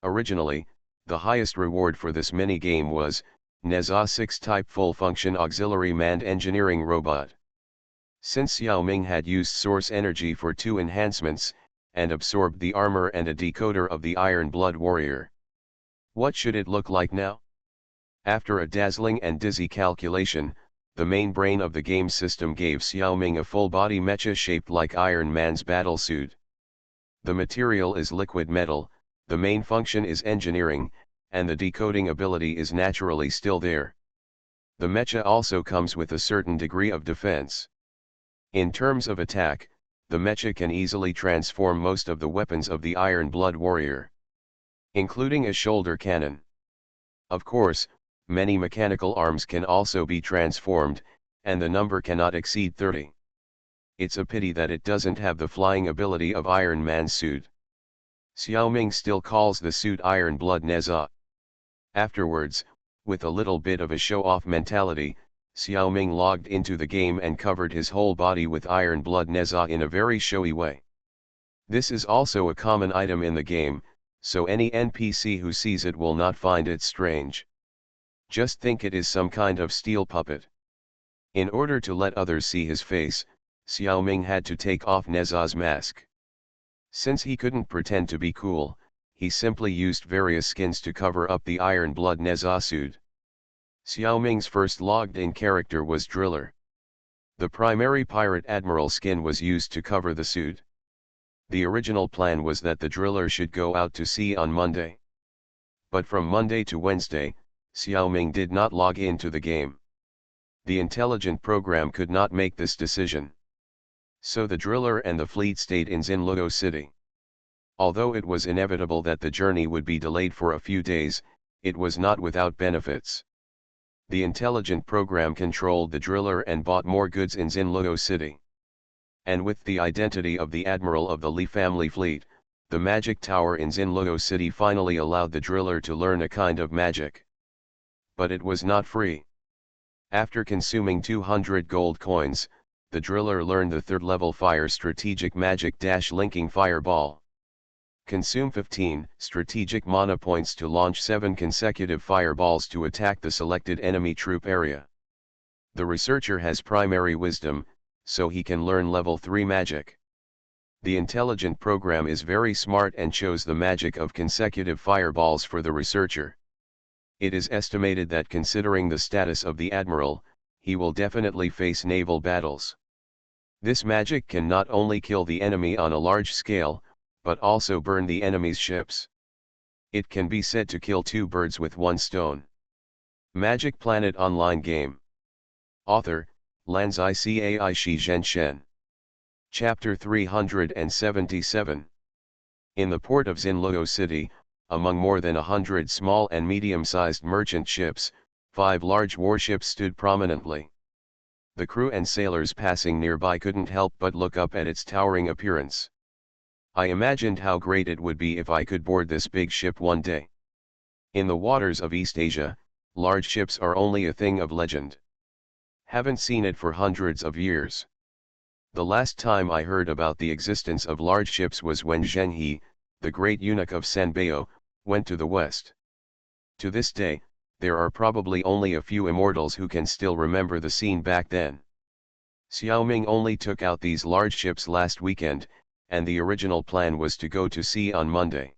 Originally, the highest reward for this mini-game was Neza 6 type full-function auxiliary manned engineering robot. Since Xiaoming had used source energy for 2 enhancements, and absorbed the armor and a decoder of the Iron Blood Warrior. What should it look like now? After a dazzling and dizzy calculation, the main brain of the game system gave Xiaoming a full-body mecha shaped like Iron Man's battlesuit. The material is liquid metal, the main function is engineering, and the decoding ability is naturally still there. The mecha also comes with a certain degree of defense. In terms of attack, the mecha can easily transform most of the weapons of the Iron Blood Warrior, including a shoulder cannon. Of course, many mechanical arms can also be transformed, and the number cannot exceed 30. It's a pity that it doesn't have the flying ability of Iron Man's suit. Xiaoming still calls the suit Iron Blood Neza. Afterwards, with a little bit of a show-off mentality, Xiaoming logged into the game and covered his whole body with Iron Blood Neza in a very showy way. This is also a common item in the game, so any NPC who sees it will not find it strange. Just think it is some kind of steel puppet. In order to let others see his face, Xiaoming had to take off Neza's mask. Since he couldn't pretend to be cool, he simply used various skins to cover up the Iron Blood Neza suit. Xiaoming's first logged-in character was Driller. The primary pirate admiral skin was used to cover the suit. The original plan was that the driller should go out to sea on Monday. But from Monday to Wednesday, Xiaoming did not log into the game. The intelligent program could not make this decision. So the driller and the fleet stayed in Xinluo City. Although it was inevitable that the journey would be delayed for a few days, it was not without benefits. The intelligent program controlled the driller and bought more goods in Xinluo City. And with the identity of the admiral of the Li family fleet, the magic tower in Xinluo City finally allowed the driller to learn a kind of magic. But it was not free. After consuming 200 gold coins, the driller learned the third-level fire strategic magic-linking fireball. Consume 15 strategic mana points to launch 7 consecutive fireballs to attack the selected enemy troop area. The researcher has primary wisdom, so he can learn level 3 magic. The intelligent program is very smart and chose the magic of consecutive fireballs for the researcher. It is estimated that considering the status of the admiral, he will definitely face naval battles. This magic can not only kill the enemy on a large scale, but also burn the enemy's ships. It can be said to kill 2 birds with 1 stone. Magic Planet Online Game. Author, Lanzai Cai Shi Zhenshen. Chapter 377. In the port of Xinluo City, among more than 100 small and medium-sized merchant ships, 5 large warships stood prominently. The crew and sailors passing nearby couldn't help but look up at its towering appearance. I imagined how great it would be if I could board this big ship one day. In the waters of East Asia, large ships are only a thing of legend. Haven't seen it for hundreds of years. The last time I heard about the existence of large ships was when Zheng He, the great eunuch of Sanbei, went to the west. To this day, there are probably only a few immortals who can still remember the scene back then. Xiaoming only took out these large ships last weekend, and the original plan was to go to sea on Monday.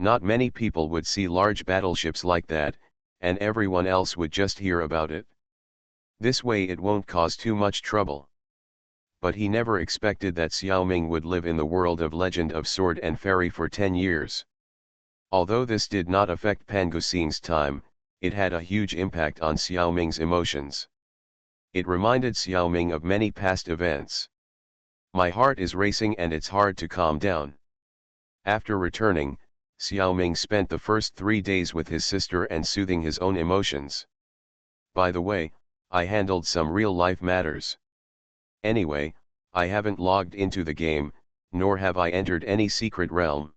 Not many people would see large battleships like that, and everyone else would just hear about it. This way it won't cause too much trouble. But he never expected that Xiaoming would live in the world of Legend of Sword and Fairy for 10 years. Although this did not affect Pangusing's time, it had a huge impact on Xiaoming's emotions. It reminded Xiaoming of many past events. My heart is racing and it's hard to calm down. After returning, Xiaoming spent the first 3 days with his sister and soothing his own emotions. By the way, I handled some real-life matters. Anyway, I haven't logged into the game, nor have I entered any secret realm.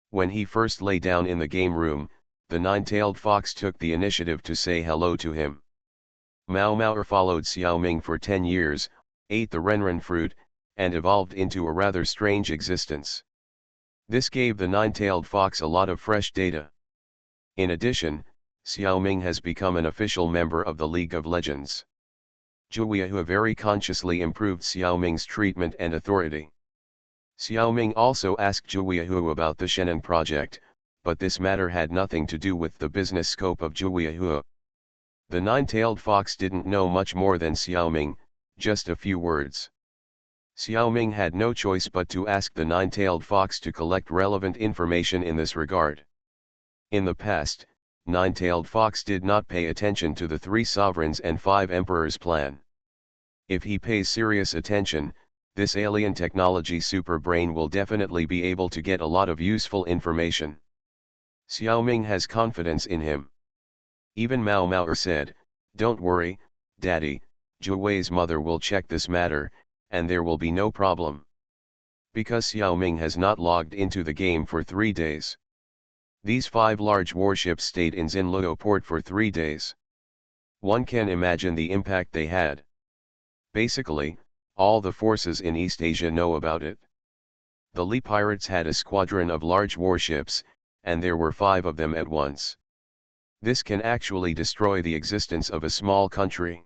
When he first lay down in the game room, the nine-tailed fox took the initiative to say hello to him. Mao Mao followed Xiaoming for 10 years, ate the renren fruit, and evolved into a rather strange existence. This gave the nine-tailed fox a lot of fresh data. In addition, Xiaoming has become an official member of the League of Legends. Zhuoyahua very consciously improved Xiaoming's treatment and authority. Xiaoming also asked Zhuoyahua about the Shannon project, but this matter had nothing to do with the business scope of Zhuoyahua. The nine-tailed fox didn't know much more than Xiaoming, just a few words. Xiaoming had no choice but to ask the nine-tailed fox to collect relevant information in this regard. In the past, Nine-tailed fox did not pay attention to the 3 sovereigns and 5 emperors plan. If he pays serious attention, this alien technology superbrain will definitely be able to get a lot of useful information. Xiaoming has confidence in him. Even Mao Mao said, "Don't worry, Daddy, Zhuoi's mother will check this matter, and there will be no problem." Because Xiaoming has not logged into the game for 3 days. These 5 large warships stayed in Xinluo port for 3 days. One can imagine the impact they had. Basically, all the forces in East Asia know about it. The Li pirates had a squadron of large warships, and there were 5 of them at once. This can actually destroy the existence of a small country.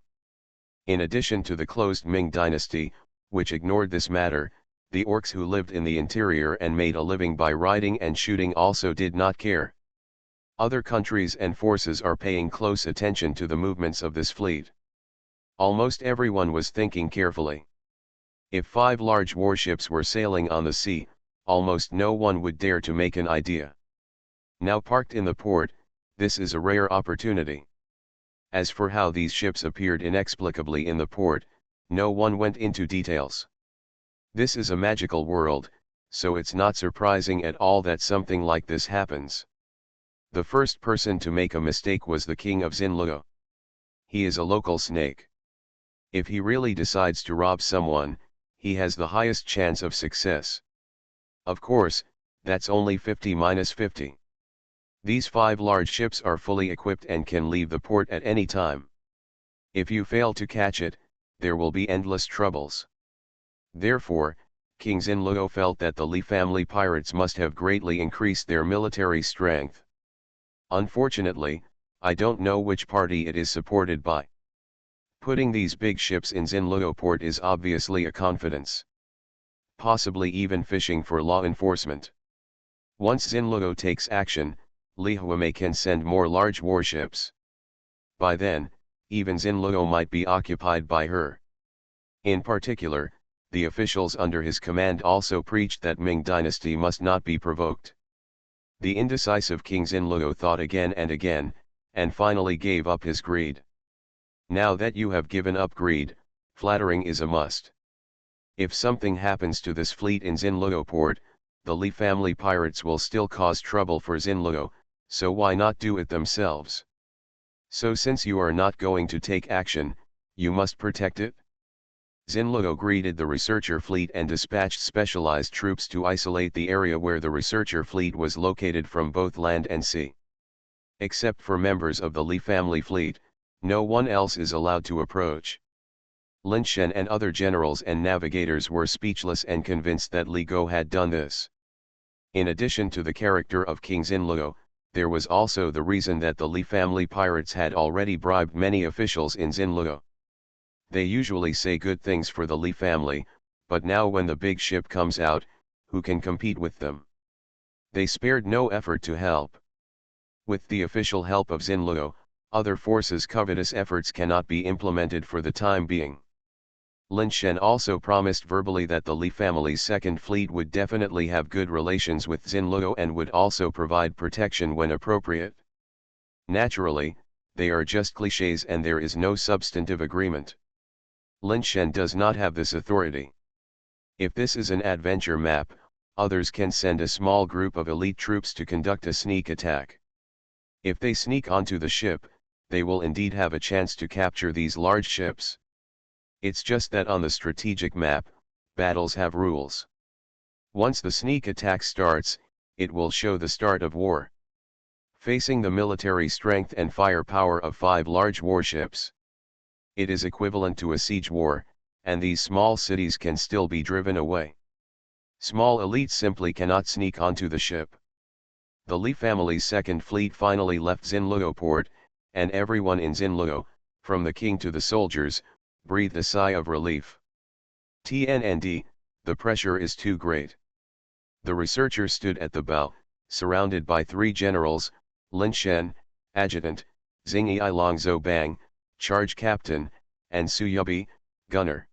In addition to the closed Ming dynasty, which ignored this matter, the orcs who lived in the interior and made a living by riding and shooting also did not care. Other countries and forces are paying close attention to the movements of this fleet. Almost everyone was thinking carefully. If 5 large warships were sailing on the sea, almost no one would dare to make an idea. Now parked in the port, this is a rare opportunity. As for how these ships appeared inexplicably in the port, no one went into details. This is a magical world, so it's not surprising at all that something like this happens. The first person to make a mistake was the king of Xinluo. He is a local snake. If he really decides to rob someone, he has the highest chance of success. Of course, that's only 50-50. These 5 large ships are fully equipped and can leave the port at any time. If you fail to catch it, there will be endless troubles. Therefore, King Xinluo felt that the Li family pirates must have greatly increased their military strength. Unfortunately, I don't know which party it is supported by. Putting these big ships in Xinluo port is obviously a confidence. Possibly even fishing for law enforcement. Once Xinluo takes action, Li Huamei can send more large warships. By then, even Xinluo might be occupied by her. In particular, the officials under his command also preached that Ming dynasty must not be provoked. The indecisive King Xinluo thought again, and finally gave up his greed. Now that you have given up greed, flattering is a must. If something happens to this fleet in Xinluo port, the Li family pirates will still cause trouble for Xinluo, so why not do it themselves? So since you are not going to take action, you must protect it? Xinluo greeted the researcher fleet and dispatched specialized troops to isolate the area where the researcher fleet was located from both land and sea. Except for members of the Li family fleet, no one else is allowed to approach. Lin Shen and other generals and navigators were speechless and convinced that Li Go had done this. In addition to the character of King Xinluo, there was also the reason that the Li family pirates had already bribed many officials in Xinluo. They usually say good things for the Li family, but now when the big ship comes out, who can compete with them? They spared no effort to help. With the official help of Xinluo, other forces' covetous efforts cannot be implemented for the time being. Lin Shen also promised verbally that the Li family's second fleet would definitely have good relations with Xinluo and would also provide protection when appropriate. Naturally, they are just clichés and there is no substantive agreement. Lin Shen does not have this authority. If this is an adventure map, others can send a small group of elite troops to conduct a sneak attack. If they sneak onto the ship, they will indeed have a chance to capture these large ships. It's just that on the strategic map, battles have rules. Once the sneak attack starts, it will show the start of war. Facing the military strength and firepower of 5 large warships, it is equivalent to a siege war, and these small cities can still be driven away. Small elites simply cannot sneak onto the ship. The Li family's second fleet finally left Xinluo port, and everyone in Xinluo, from the king to the soldiers, breathed a sigh of relief. TNND, the pressure is too great. The researcher stood at the bow, surrounded by 3 generals, Lin Shen, adjutant, Xing Long Bang, charge captain, and Su Yubi, gunner.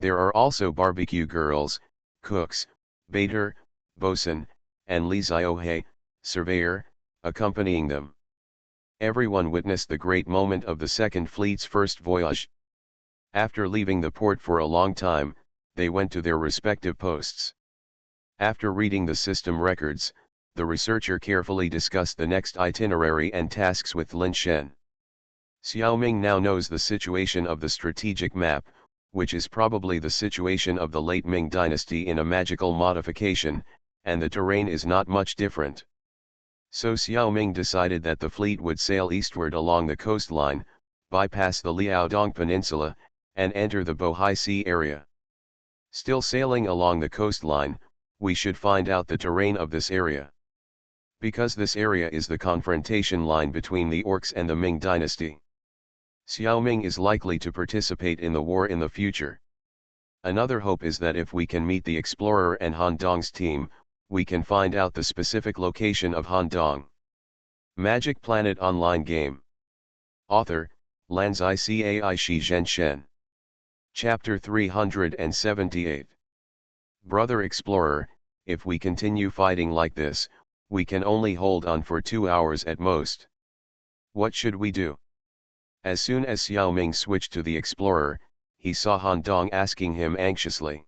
There are also barbecue girls, cooks, baiter, bosun, and Li Ziohe, surveyor, accompanying them. Everyone witnessed the great moment of the second fleet's first voyage. After leaving the port for a long time, they went to their respective posts. After reading the system records, the researcher carefully discussed the next itinerary and tasks with Lin Shen. Xiaoming now knows the situation of the strategic map, which is probably the situation of the late Ming dynasty in a magical modification, and the terrain is not much different. So Xiaoming decided that the fleet would sail eastward along the coastline, bypass the Liaodong Peninsula, and enter the Bohai Sea area. Still sailing along the coastline, we should find out the terrain of this area. Because this area is the confrontation line between the orcs and the Ming dynasty. Xiaoming is likely to participate in the war in the future. Another hope is that if we can meet the explorer and Han Dong's team, we can find out the specific location of Han Dong. Magic Planet Online Game. Author, Lanzai Cai Shi Zhen Shen. Chapter 378. Brother Explorer, if we continue fighting like this, we can only hold on for 2 hours at most. What should we do? As soon as Xiao Ming switched to the Explorer, he saw Han Dong asking him anxiously.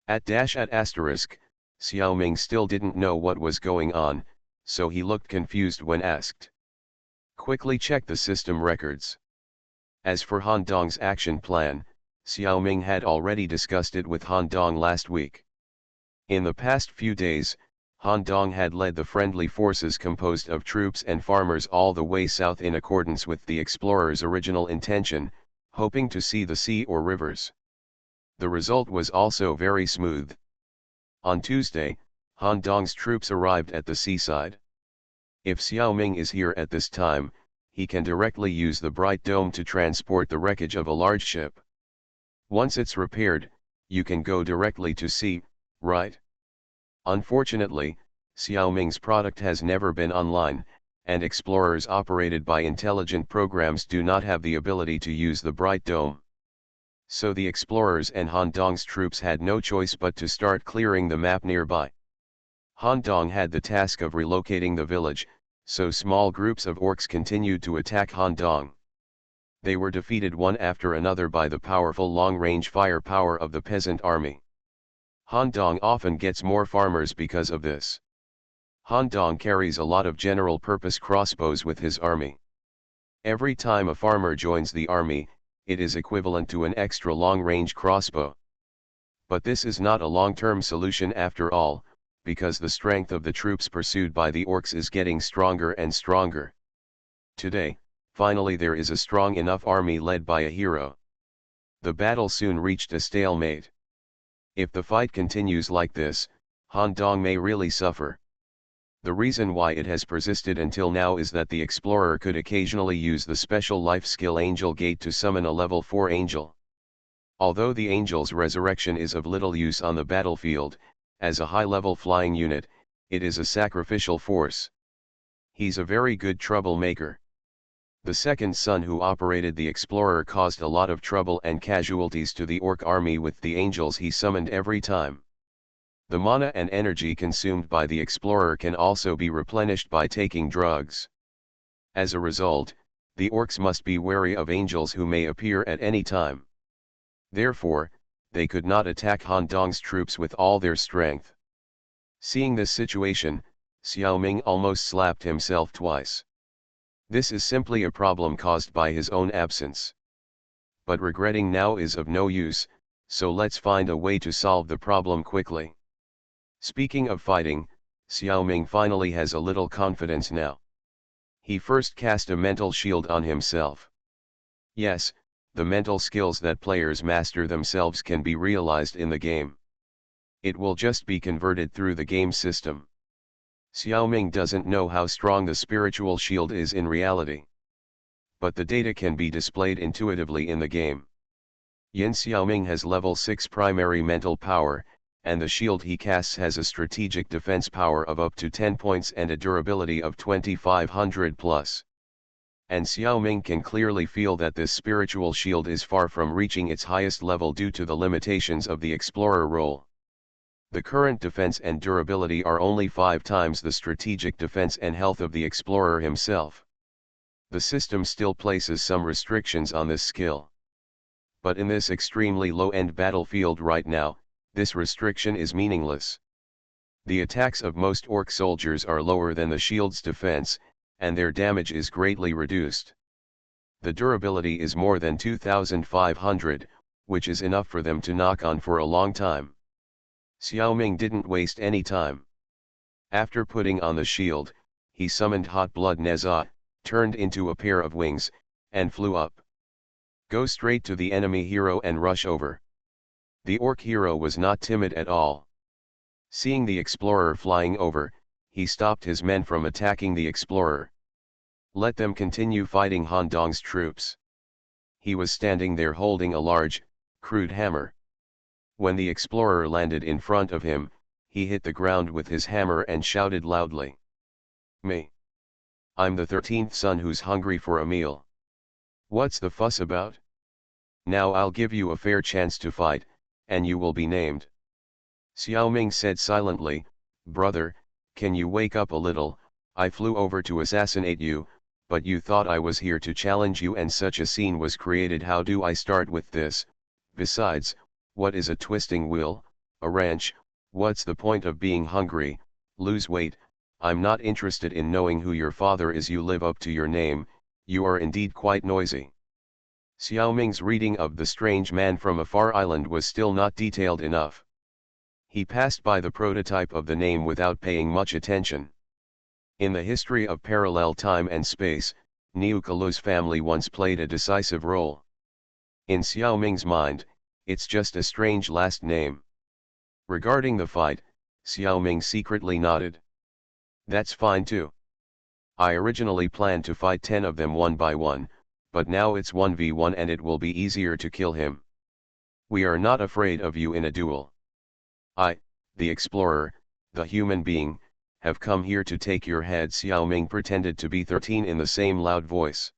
At asterisk, Xiao Ming still didn't know what was going on, so he looked confused when asked. Quickly check the system records. As for Han Dong's action plan, Xiao Ming had already discussed it with Han Dong last week. In the past few days, Han Dong had led the friendly forces composed of troops and farmers all the way south in accordance with the explorer's original intention, hoping to see the sea or rivers. The result was also very smooth. On Tuesday, Han Dong's troops arrived at the seaside. If Xiao Ming is here at this time, he can directly use the bright dome to transport the wreckage of a large ship. Once it's repaired, you can go directly to sea, right? Unfortunately, Xiao Ming's product has never been online, and explorers operated by intelligent programs do not have the ability to use the bright dome. So the explorers and Han Dong's troops had no choice but to start clearing the map nearby. Han Dong had the task of relocating the village, so small groups of orcs continued to attack Han Dong. They were defeated one after another by the powerful long-range firepower of the peasant army. Han Dong often gets more farmers because of this. Han Dong carries a lot of general-purpose crossbows with his army. Every time a farmer joins the army, it is equivalent to an extra long-range crossbow. But this is not a long-term solution after all, because the strength of the troops pursued by the orcs is getting stronger and stronger. Today, finally there is a strong enough army led by a hero. The battle soon reached a stalemate. If the fight continues like this, Han Dong may really suffer. The reason why it has persisted until now is that the explorer could occasionally use the special life skill Angel Gate to summon a level 4 angel. Although the angel's resurrection is of little use on the battlefield, as a high-level flying unit, it is a sacrificial force. He's a very good troublemaker. The second son who operated the explorer caused a lot of trouble and casualties to the orc army with the angels he summoned every time. The mana and energy consumed by the explorer can also be replenished by taking drugs. As a result, the orcs must be wary of angels who may appear at any time. Therefore, they could not attack Han Dong's troops with all their strength. Seeing this situation, Xiao Ming almost slapped himself twice. This is simply a problem caused by his own absence. But regretting now is of no use, so let's find a way to solve the problem quickly. Speaking of fighting, Xiao Ming finally has a little confidence now. He first cast a mental shield on himself. Yes, the mental skills that players master themselves can be realized in the game. It will just be converted through the game system. Xiao Ming doesn't know how strong the spiritual shield is in reality. But the data can be displayed intuitively in the game. Yin Xiaoming has level 6 primary mental power, and the shield he casts has a strategic defense power of up to 10 points and a durability of 2500 plus. And Xiaoming can clearly feel that this spiritual shield is far from reaching its highest level due to the limitations of the explorer role. The current defense and durability are only 5 times the strategic defense and health of the explorer himself. The system still places some restrictions on this skill. But in this extremely low-end battlefield right now, this restriction is meaningless. The attacks of most orc soldiers are lower than the shield's defense, and their damage is greatly reduced. The durability is more than 2500, which is enough for them to knock on for a long time. Xiaoming didn't waste any time. After putting on the shield, he summoned Hot Blood Neza, turned into a pair of wings, and flew up. Go straight to the enemy hero and rush over. The orc hero was not timid at all. Seeing the explorer flying over, he stopped his men from attacking the explorer. Let them continue fighting Han Dong's troops. He was standing there holding a large, crude hammer. When the explorer landed in front of him, he hit the ground with his hammer and shouted loudly. Me. I'm the 13th son who's hungry for a meal. What's the fuss about? Now I'll give you a fair chance to fight, and you will be named. Xiao Ming said silently, brother, can you wake up a little? I flew over to assassinate you, but you thought I was here to challenge you and such a scene was created. How do I start with this? Besides, what is a twisting wheel, a wrench? What's the point of being hungry? Lose weight. I'm not interested in knowing who your father is. You live up to your name, you are indeed quite noisy. Xiao Ming's reading of the strange man from a far island was still not detailed enough. He passed by the prototype of the name without paying much attention. In the history of parallel time and space, Niukalu's family once played a decisive role. In Xiao Ming's mind, it's just a strange last name. Regarding the fight, Xiao Ming secretly nodded. That's fine too. I originally planned to fight 10 of them one by one, but now it's 1v1 and it will be easier to kill him. We are not afraid of you in a duel. I, the explorer, the human being, have come here to take your head. Xiao Ming pretended to be 13 in the same loud voice.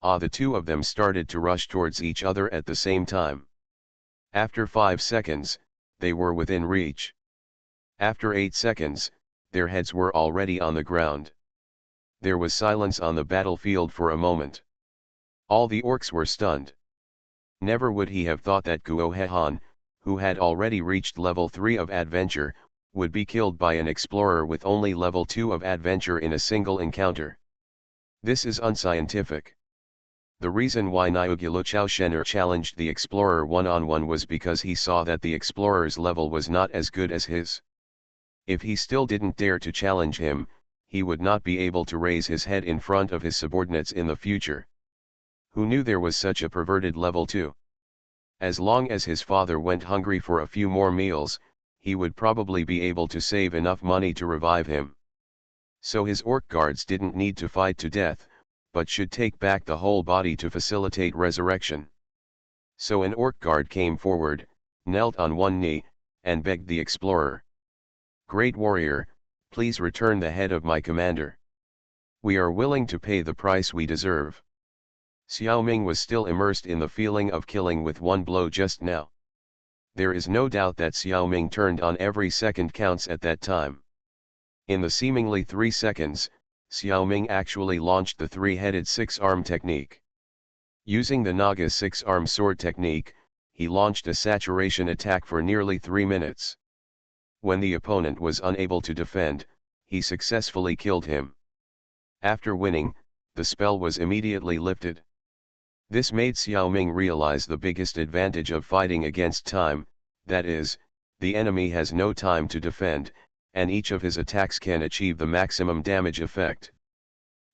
The two of them started to rush towards each other at the same time. After 5 seconds, they were within reach. After 8 seconds, their heads were already on the ground. There was silence on the battlefield for a moment. All the orcs were stunned. Never would he have thought that Guo Hehan, who had already reached level 3 of adventure, would be killed by an explorer with only level 2 of adventure in a single encounter. This is unscientific. The reason why Niugulu Chaoshener challenged the explorer one-on-one was because he saw that the explorer's level was not as good as his. If he still didn't dare to challenge him, he would not be able to raise his head in front of his subordinates in the future. Who knew there was such a perverted level 2? As long as his father went hungry for a few more meals, he would probably be able to save enough money to revive him. So his orc guards didn't need to fight to death, but should take back the whole body to facilitate resurrection. So an orc guard came forward, knelt on one knee, and begged the explorer. Great warrior, please return the head of my commander. We are willing to pay the price we deserve. Xiao Ming was still immersed in the feeling of killing with one blow just now. There is no doubt that Xiao Ming turned on every second counts at that time. In the seemingly 3 seconds, Xiao Ming actually launched the three-headed six-arm technique. Using the Naga six-arm sword technique, he launched a saturation attack for nearly 3 minutes. When the opponent was unable to defend, he successfully killed him. After winning, the spell was immediately lifted. This made Xiao Ming realize the biggest advantage of fighting against time, that is, the enemy has no time to defend, and each of his attacks can achieve the maximum damage effect.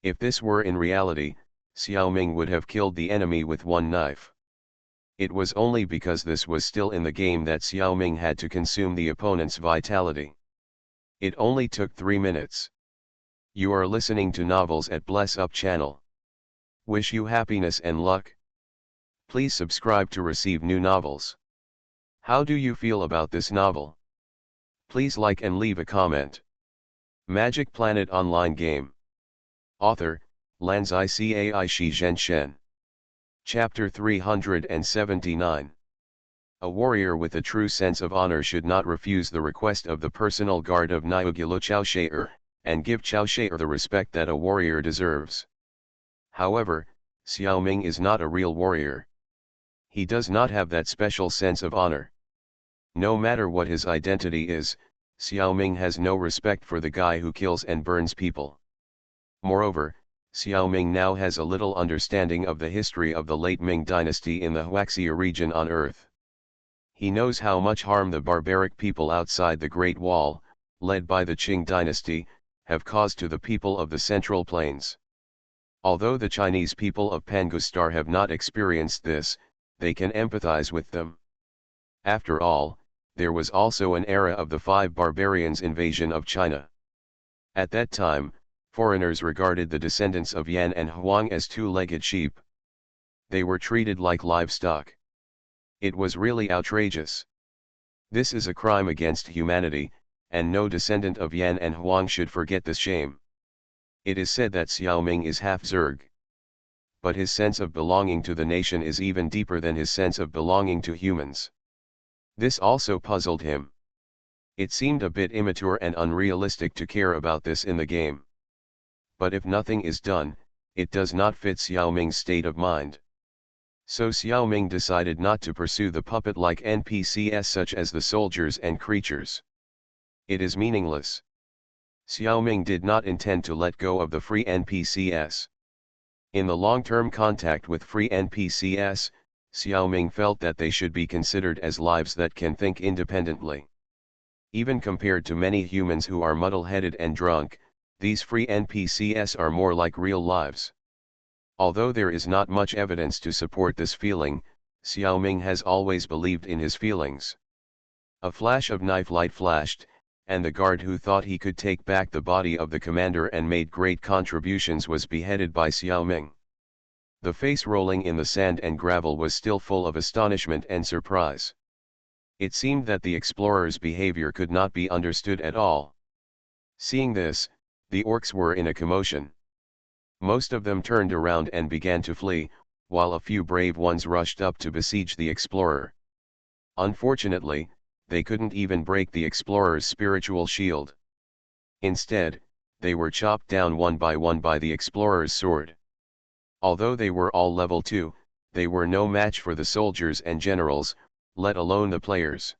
If this were in reality, Xiao Ming would have killed the enemy with one knife. It was only because this was still in the game that Xiao Ming had to consume the opponent's vitality. It only took 3 minutes. You are listening to Novels at Bless Up channel. Wish you happiness and luck. Please subscribe to receive new novels. How do you feel about this novel? Please like and leave a comment. Magic Planet Online Game. Author, Lanzai Cai Shi Zhen Shen. Chapter 379. A warrior with a true sense of honor should not refuse the request of the personal guard of Niugulu Chaosheer, and give Chaosheer the respect that a warrior deserves. However, Xiao Ming is not a real warrior. He does not have that special sense of honor. No matter what his identity is, Xiao Ming has no respect for the guy who kills and burns people. Moreover, Xiao Ming now has a little understanding of the history of the late Ming dynasty in the Huaxia region on Earth. He knows how much harm the barbaric people outside the Great Wall, led by the Qing dynasty, have caused to the people of the Central Plains. Although the Chinese people of Pangustar have not experienced this, they can empathize with them. After all, there was also an era of the 5 barbarians' invasion of China. At that time, foreigners regarded the descendants of Yan and Huang as two-legged sheep. They were treated like livestock. It was really outrageous. This is a crime against humanity, and no descendant of Yan and Huang should forget this shame. It is said that Xiao Ming is half Zerg. but his sense of belonging to the nation is even deeper than his sense of belonging to humans. This also puzzled him. It seemed a bit immature and unrealistic to care about this in the game. But if nothing is done, it does not fit Xiaoming's state of mind. So Xiaoming decided not to pursue the puppet-like NPCs such as the soldiers and creatures. It is meaningless. Xiaoming did not intend to let go of the free NPCs. In the long-term contact with free NPCs, Xiaoming felt that they should be considered as lives that can think independently. Even compared to many humans who are muddle-headed and drunk, these free NPCs are more like real lives. Although there is not much evidence to support this feeling, Xiaoming has always believed in his feelings. A flash of knife light flashed, and the guard who thought he could take back the body of the commander and made great contributions was beheaded by Xiaoming. The face rolling in the sand and gravel was still full of astonishment and surprise. It seemed that the explorer's behavior could not be understood at all. Seeing this, the orcs were in a commotion. Most of them turned around and began to flee, while a few brave ones rushed up to besiege the explorer. Unfortunately, they couldn't even break the explorer's spiritual shield. Instead, they were chopped down one by the explorer's sword. Although they were all level 2, they were no match for the soldiers and generals, let alone the players.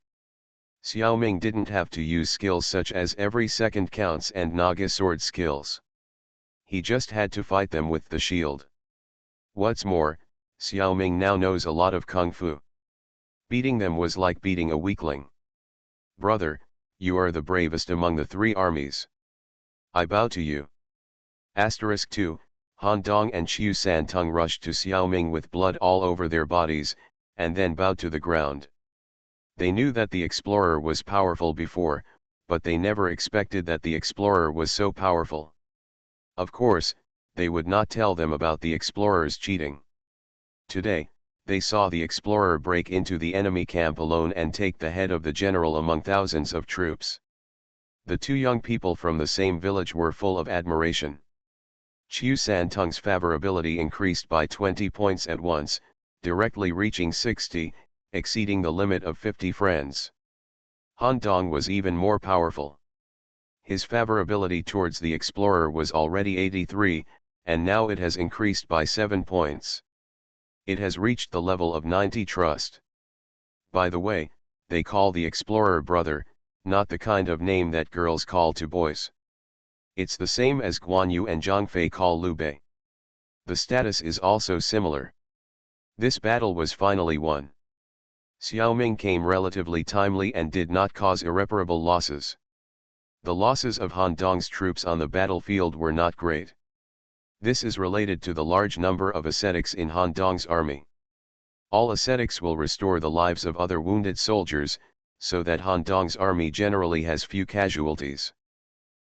Xiaoming didn't have to use skills such as every second counts and Naga sword skills. He just had to fight them with the shield. What's more, Xiaoming now knows a lot of kung fu. Beating them was like beating a weakling. Brother, you are the bravest among the 3 armies. I bow to you. Asterisk 2, Han Dong and Qiu Santung rushed to Xiaoming with blood all over their bodies, and then bowed to the ground. They knew that the explorer was powerful before, but they never expected that the explorer was so powerful. Of course, they would not tell them about the explorer's cheating. Today, they saw the explorer break into the enemy camp alone and take the head of the general among thousands of troops. The 2 young people from the same village were full of admiration. Qiu Santung's favorability increased by 20 points at once, directly reaching 60, exceeding the limit of 50 friends. Han Dong was even more powerful. His favorability towards the explorer was already 83, and now it has increased by 7 points. It has reached the level of 90 trust. By the way, they call the explorer brother, not the kind of name that girls call to boys. It's the same as Guan Yu and Zhang Fei call Liu Bei. The status is also similar. This battle was finally won. Xiaoming came relatively timely and did not cause irreparable losses. The losses of Han Dong's troops on the battlefield were not great. This is related to the large number of ascetics in Han Dong's army. All ascetics will restore the lives of other wounded soldiers, so that Han Dong's army generally has few casualties.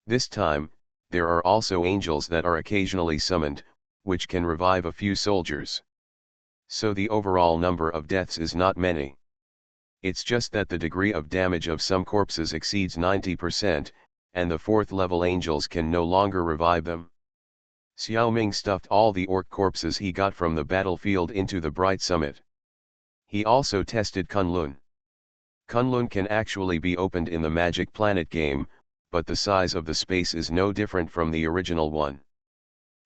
This time, there are also angels that are occasionally summoned, which can revive a few soldiers. So the overall number of deaths is not many. It's just that the degree of damage of some corpses exceeds 90%, and the 4th level angels can no longer revive them. Xiaoming stuffed all the orc corpses he got from the battlefield into the Bright Summit. He also tested Kunlun. Kunlun can actually be opened in the Magic Planet game, but the size of the space is no different from the original one.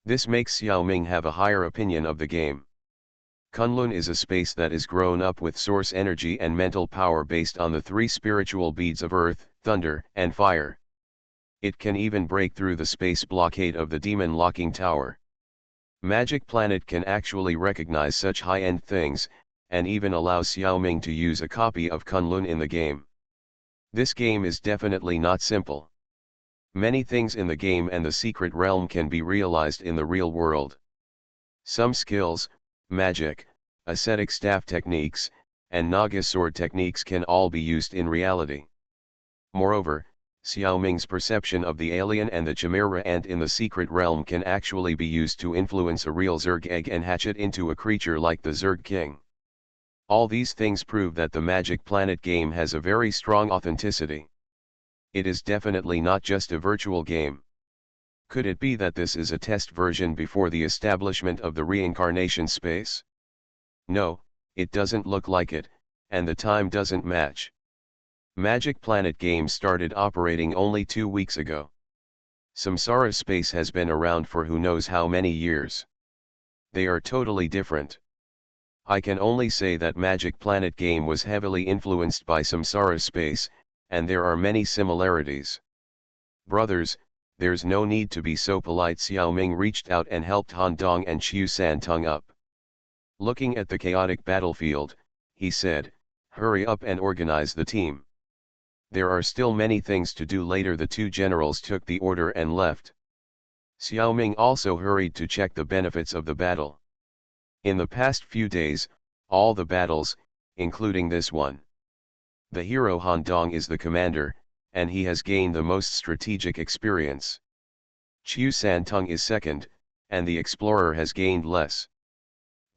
This makes Xiaoming have a higher opinion of the game. Kunlun is a space that is grown up with source energy and mental power based on the 3 spiritual beads of earth, thunder, and fire. It can even break through the space blockade of the demon locking tower. Magic Planet can actually recognize such high-end things, and even allows Xiaoming to use a copy of Kunlun in the game. This game is definitely not simple. Many things in the game and the secret realm can be realized in the real world. Some skills, magic, ascetic staff techniques, and Naga sword techniques can all be used in reality. Moreover, Xiaoming's perception of the alien and the chimera ant in the secret realm can actually be used to influence a real Zerg egg and hatch it into a creature like the Zerg King. All these things prove that the Magic Planet game has a very strong authenticity. It is definitely not just a virtual game. Could it be that this is a test version before the establishment of the reincarnation space? No, it doesn't look like it, and the time doesn't match. Magic Planet Games started operating only 2 weeks ago. Samsara Space has been around for who knows how many years. They are totally different. I can only say that Magic Planet game was heavily influenced by Samsara Space, and there are many similarities. Brothers, there's no need to be so polite. Xiao Ming reached out and helped Han Dong and Qiu Santung up. Looking at the chaotic battlefield, he said, hurry up and organize the team. There are still many things to do. Later the two generals took the order and left. Xiao Ming also hurried to check the benefits of the battle. In the past few days, all the battles, including this one. The hero Han Dong is the commander, and he has gained the most strategic experience. Qiu Santung is second, and the explorer has gained less.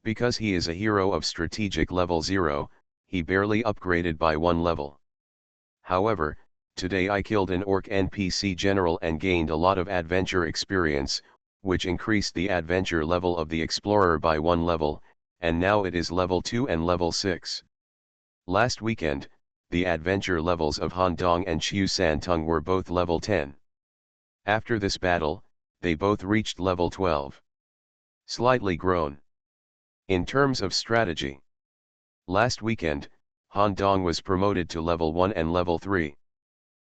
Because he is a hero of strategic level 0, he barely upgraded by 1 level. However, today I killed an orc NPC general and gained a lot of adventure experience, which increased the adventure level of the explorer by 1 level, and now it is level 2 and level 6. Last weekend, the adventure levels of Han Dong and Qiu Santung were both level 10. After this battle, they both reached level 12. Slightly grown. In terms of strategy, last weekend, Han Dong was promoted to level 1 and level 3.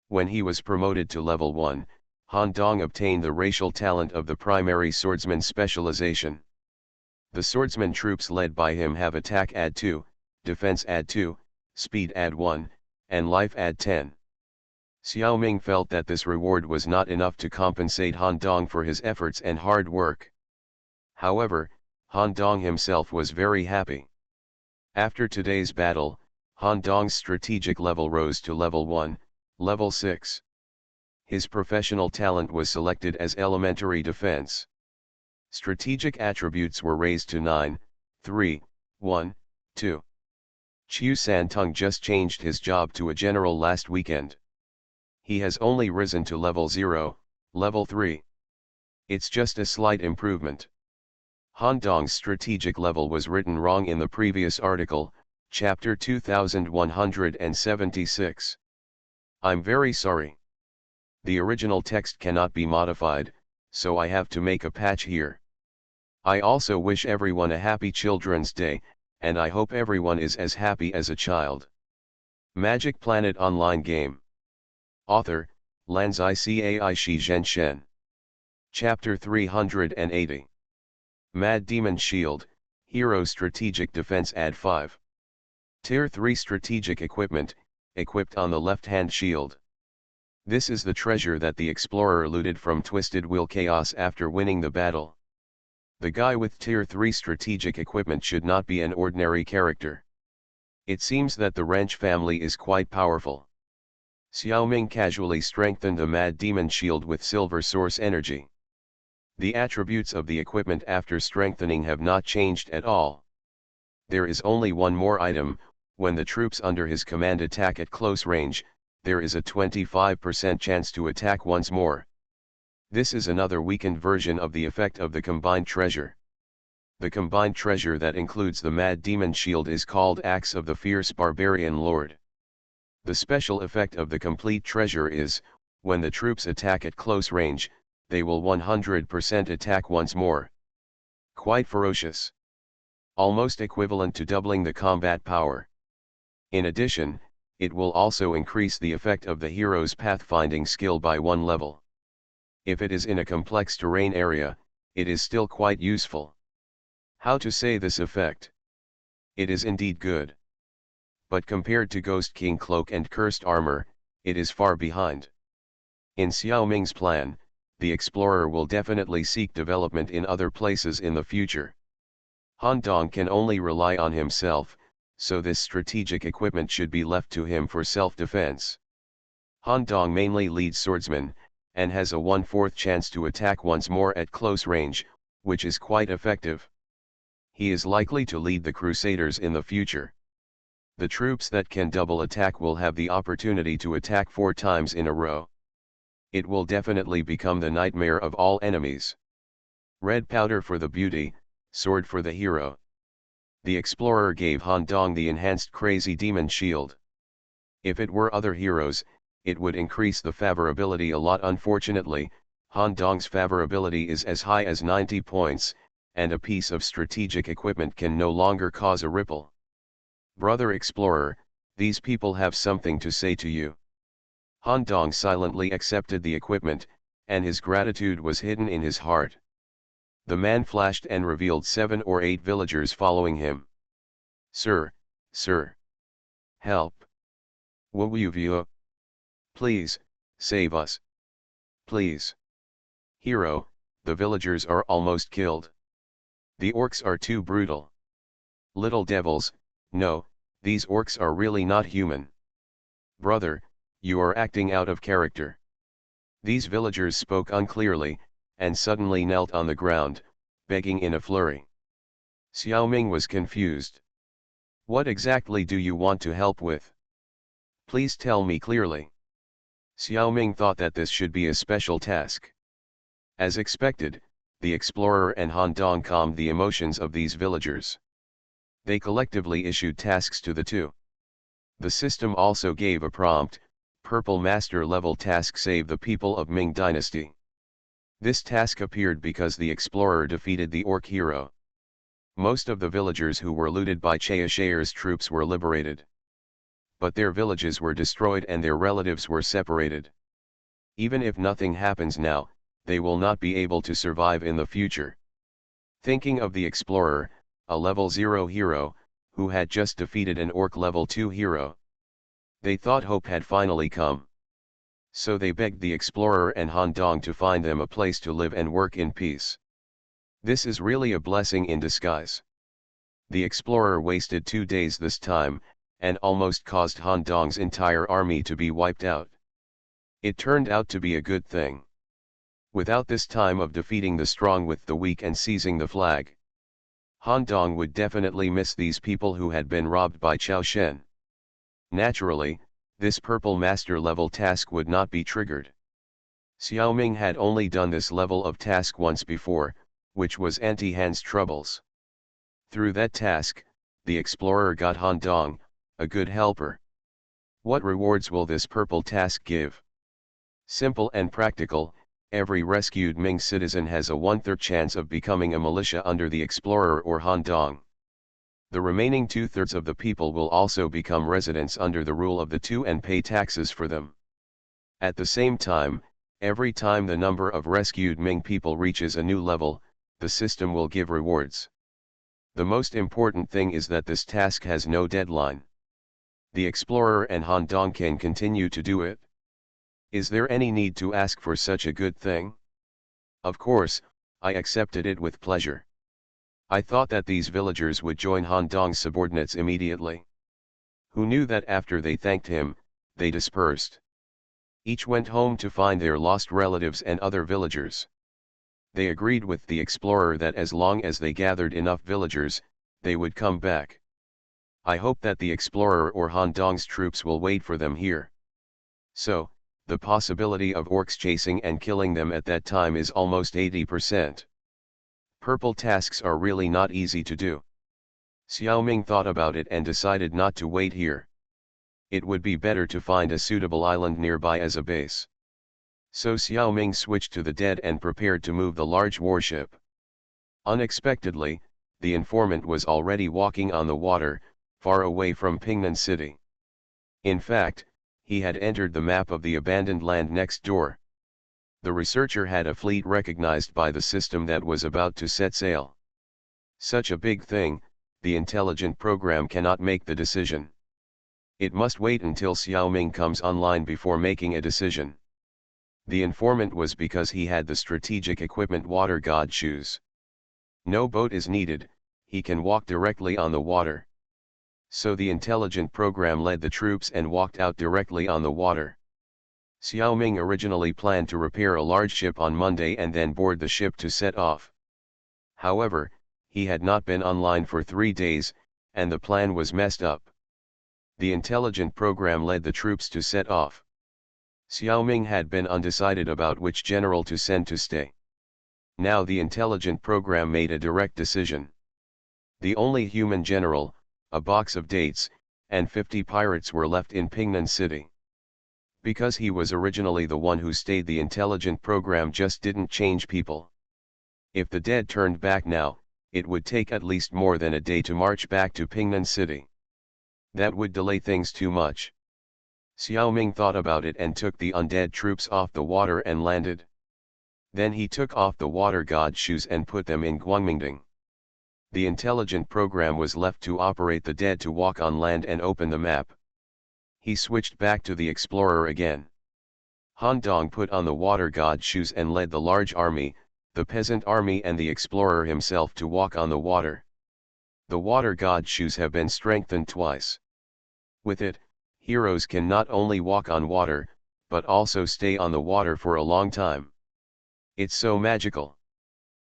When he was promoted to level 1, Han Dong obtained the racial talent of the primary swordsman specialization. The swordsman troops led by him have attack add 2, defense add 2, speed add 1, and life add 10. Xiao Ming felt that this reward was not enough to compensate Han Dong for his efforts and hard work. However, Han Dong himself was very happy. After today's battle, Han Dong's strategic level rose to level 1, level 6. His professional talent was selected as elementary defense. Strategic attributes were raised to 9, 3, 1, 2. Qiu Santung just changed his job to a general last weekend. He has only risen to level 0, level 3. It's just a slight improvement. Han Dong's strategic level was written wrong in the previous article, chapter 2176. I'm very sorry. The original text cannot be modified, so I have to make a patch here. I also wish everyone a happy Children's Day, and I hope everyone is as happy as a child. Magic Planet Online Game. Author, Lanzai Cai Shi Zhenshen. Chapter 380. Mad Demon Shield, Hero Strategic Defense add 5. Tier 3 Strategic Equipment, equipped on the left-hand shield. This is the treasure that the explorer looted from Twisted Will Chaos after winning the battle. The guy with Tier 3 strategic equipment should not be an ordinary character. It seems that the Wrench family is quite powerful. Xiao Ming casually strengthened the Mad Demon Shield with Silver Source Energy. The attributes of the equipment after strengthening have not changed at all. There is only one more item: when the troops under his command attack at close range, there is a 25% chance to attack once more. This is another weakened version of the effect of the combined treasure. The combined treasure that includes the Mad Demon Shield is called Axe of the Fierce Barbarian Lord. The special effect of the complete treasure is, when the troops attack at close range, they will 100% attack once more. Quite ferocious. Almost equivalent to doubling the combat power. In addition, it will also increase the effect of the hero's pathfinding skill by 1 level. If it is in a complex terrain area, it is still quite useful. How to say this effect? It is indeed good. But compared to Ghost King Cloak and Cursed Armor, it is far behind. In Xiao Ming's plan, the explorer will definitely seek development in other places in the future. Han Dong can only rely on himself, so this strategic equipment should be left to him for self-defense. Han Dong mainly leads swordsman, and has a 1/4 chance to attack once more at close range, which is quite effective. He is likely to lead the Crusaders in the future. The troops that can double attack will have the opportunity to attack 4 times in a row. It will definitely become the nightmare of all enemies. Red powder for the beauty, sword for the hero. The explorer gave Han Dong the enhanced crazy demon shield. If it were other heroes, it would increase the favorability a lot. Unfortunately, Han Dong's favorability is as high as 90 points, and a piece of strategic equipment can no longer cause a ripple. Brother Explorer, these people have something to say to you. Han Dong silently accepted the equipment, and his gratitude was hidden in his heart. The man flashed and revealed 7 or 8 villagers following him. Sir, sir. Help. Will you view? Please, save us. Please. Hero, the villagers are almost killed. The orcs are too brutal. Little devils, no, these orcs are really not human. Brother, you are acting out of character. These villagers spoke unclearly, and suddenly knelt on the ground, begging in a flurry. Xiao Ming was confused. What exactly do you want to help with? Please tell me clearly. Xiao Ming thought that this should be a special task. As expected, the explorer and Han Dong calmed the emotions of these villagers. They collectively issued tasks to the two. The system also gave a prompt: Purple Master level task, save the people of Ming Dynasty. This task appeared because the explorer defeated the orc hero. Most of the villagers who were looted by Chaoshair's troops were liberated. But their villages were destroyed and their relatives were separated. Even if nothing happens now, they will not be able to survive in the future. Thinking of the explorer, a level 0 hero, who had just defeated an orc level 2 hero. They thought hope had finally come. So they begged the explorer and Han Dong to find them a place to live and work in peace. This is really a blessing in disguise. The explorer wasted 2 days this time, and almost caused Han Dong's entire army to be wiped out. It turned out to be a good thing. Without this time of defeating the strong with the weak and seizing the flag, Han Dong would definitely miss these people who had been robbed by Chao Shen. Naturally, this Purple Master level task would not be triggered. Xiao Ming had only done this level of task once before, which was Anti-Han's Troubles. Through that task, the explorer got Han Dong, a good helper. What rewards will this purple task give? Simple and practical. Every rescued Ming citizen has a 1/3 chance of becoming a militia under the explorer or Han Dong. The remaining 2/3 of the people will also become residents under the rule of the two and pay taxes for them. At the same time, every time the number of rescued Ming people reaches a new level, the system will give rewards. The most important thing is that this task has no deadline. The explorer and Han Dong can continue to do it. Is there any need to ask for such a good thing? Of course, I accepted it with pleasure. I thought that these villagers would join Han Dong's subordinates immediately. Who knew that after they thanked him, they dispersed. Each went home to find their lost relatives and other villagers. They agreed with the explorer that as long as they gathered enough villagers, they would come back. I hope that the explorer or Han Dong's troops will wait for them here. So, the possibility of orcs chasing and killing them at that time is almost 80%. Purple tasks are really not easy to do. Xiao Ming thought about it and decided not to wait here. It would be better to find a suitable island nearby as a base. So Xiao Ming switched to the dead and prepared to move the large warship. Unexpectedly, the informant was already walking on the water, far away from Pingnan City. In fact, he had entered the map of the abandoned land next door. The researcher had a fleet recognized by the system that was about to set sail. Such a big thing, the intelligent program cannot make the decision. It must wait until Xiao Ming comes online before making a decision. The informant was because he had the strategic equipment water god shoes. No boat is needed, he can walk directly on the water. So the intelligent program led the troops and walked out directly on the water. Xiao Ming originally planned to repair a large ship on Monday and then board the ship to set off. However, he had not been online for 3 days, and the plan was messed up. The intelligent program led the troops to set off. Xiaoming had been undecided about which general to send to stay. Now the intelligent program made a direct decision. The only human general, a box of dates, and 50 pirates were left in Pingnan City. Because he was originally the one who stayed, the intelligent program just didn't change people. If the dead turned back now, it would take at least more than a day to march back to Pingnan City. That would delay things too much. Xiaoming thought about it and took the undead troops off the water and landed. Then he took off the water god shoes and put them in Guangmingding. The intelligent program was left to operate the dead to walk on land and open the map. He switched back to the explorer again. Han Dong put on the water god shoes and led the large army, the peasant army and the explorer himself to walk on the water. The water god shoes have been strengthened twice. With it, heroes can not only walk on water, but also stay on the water for a long time. It's so magical.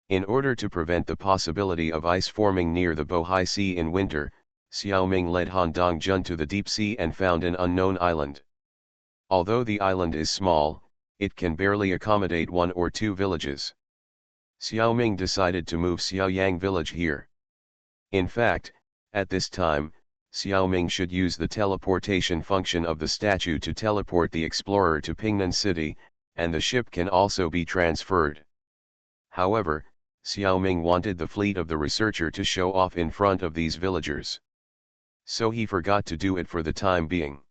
In order to prevent the possibility of ice forming near the Bohai Sea in winter, Xiaoming led Han Dongjun to the deep sea and found an unknown island. Although the island is small, it can barely accommodate 1 or 2 villages. Xiaoming decided to move Xiaoyang village here. In fact, at this time, Xiaoming should use the teleportation function of the statue to teleport the explorer to Pingnan City, and the ship can also be transferred. However, Xiaoming wanted the fleet of the researcher to show off in front of these villagers. So he forgot to do it for the time being.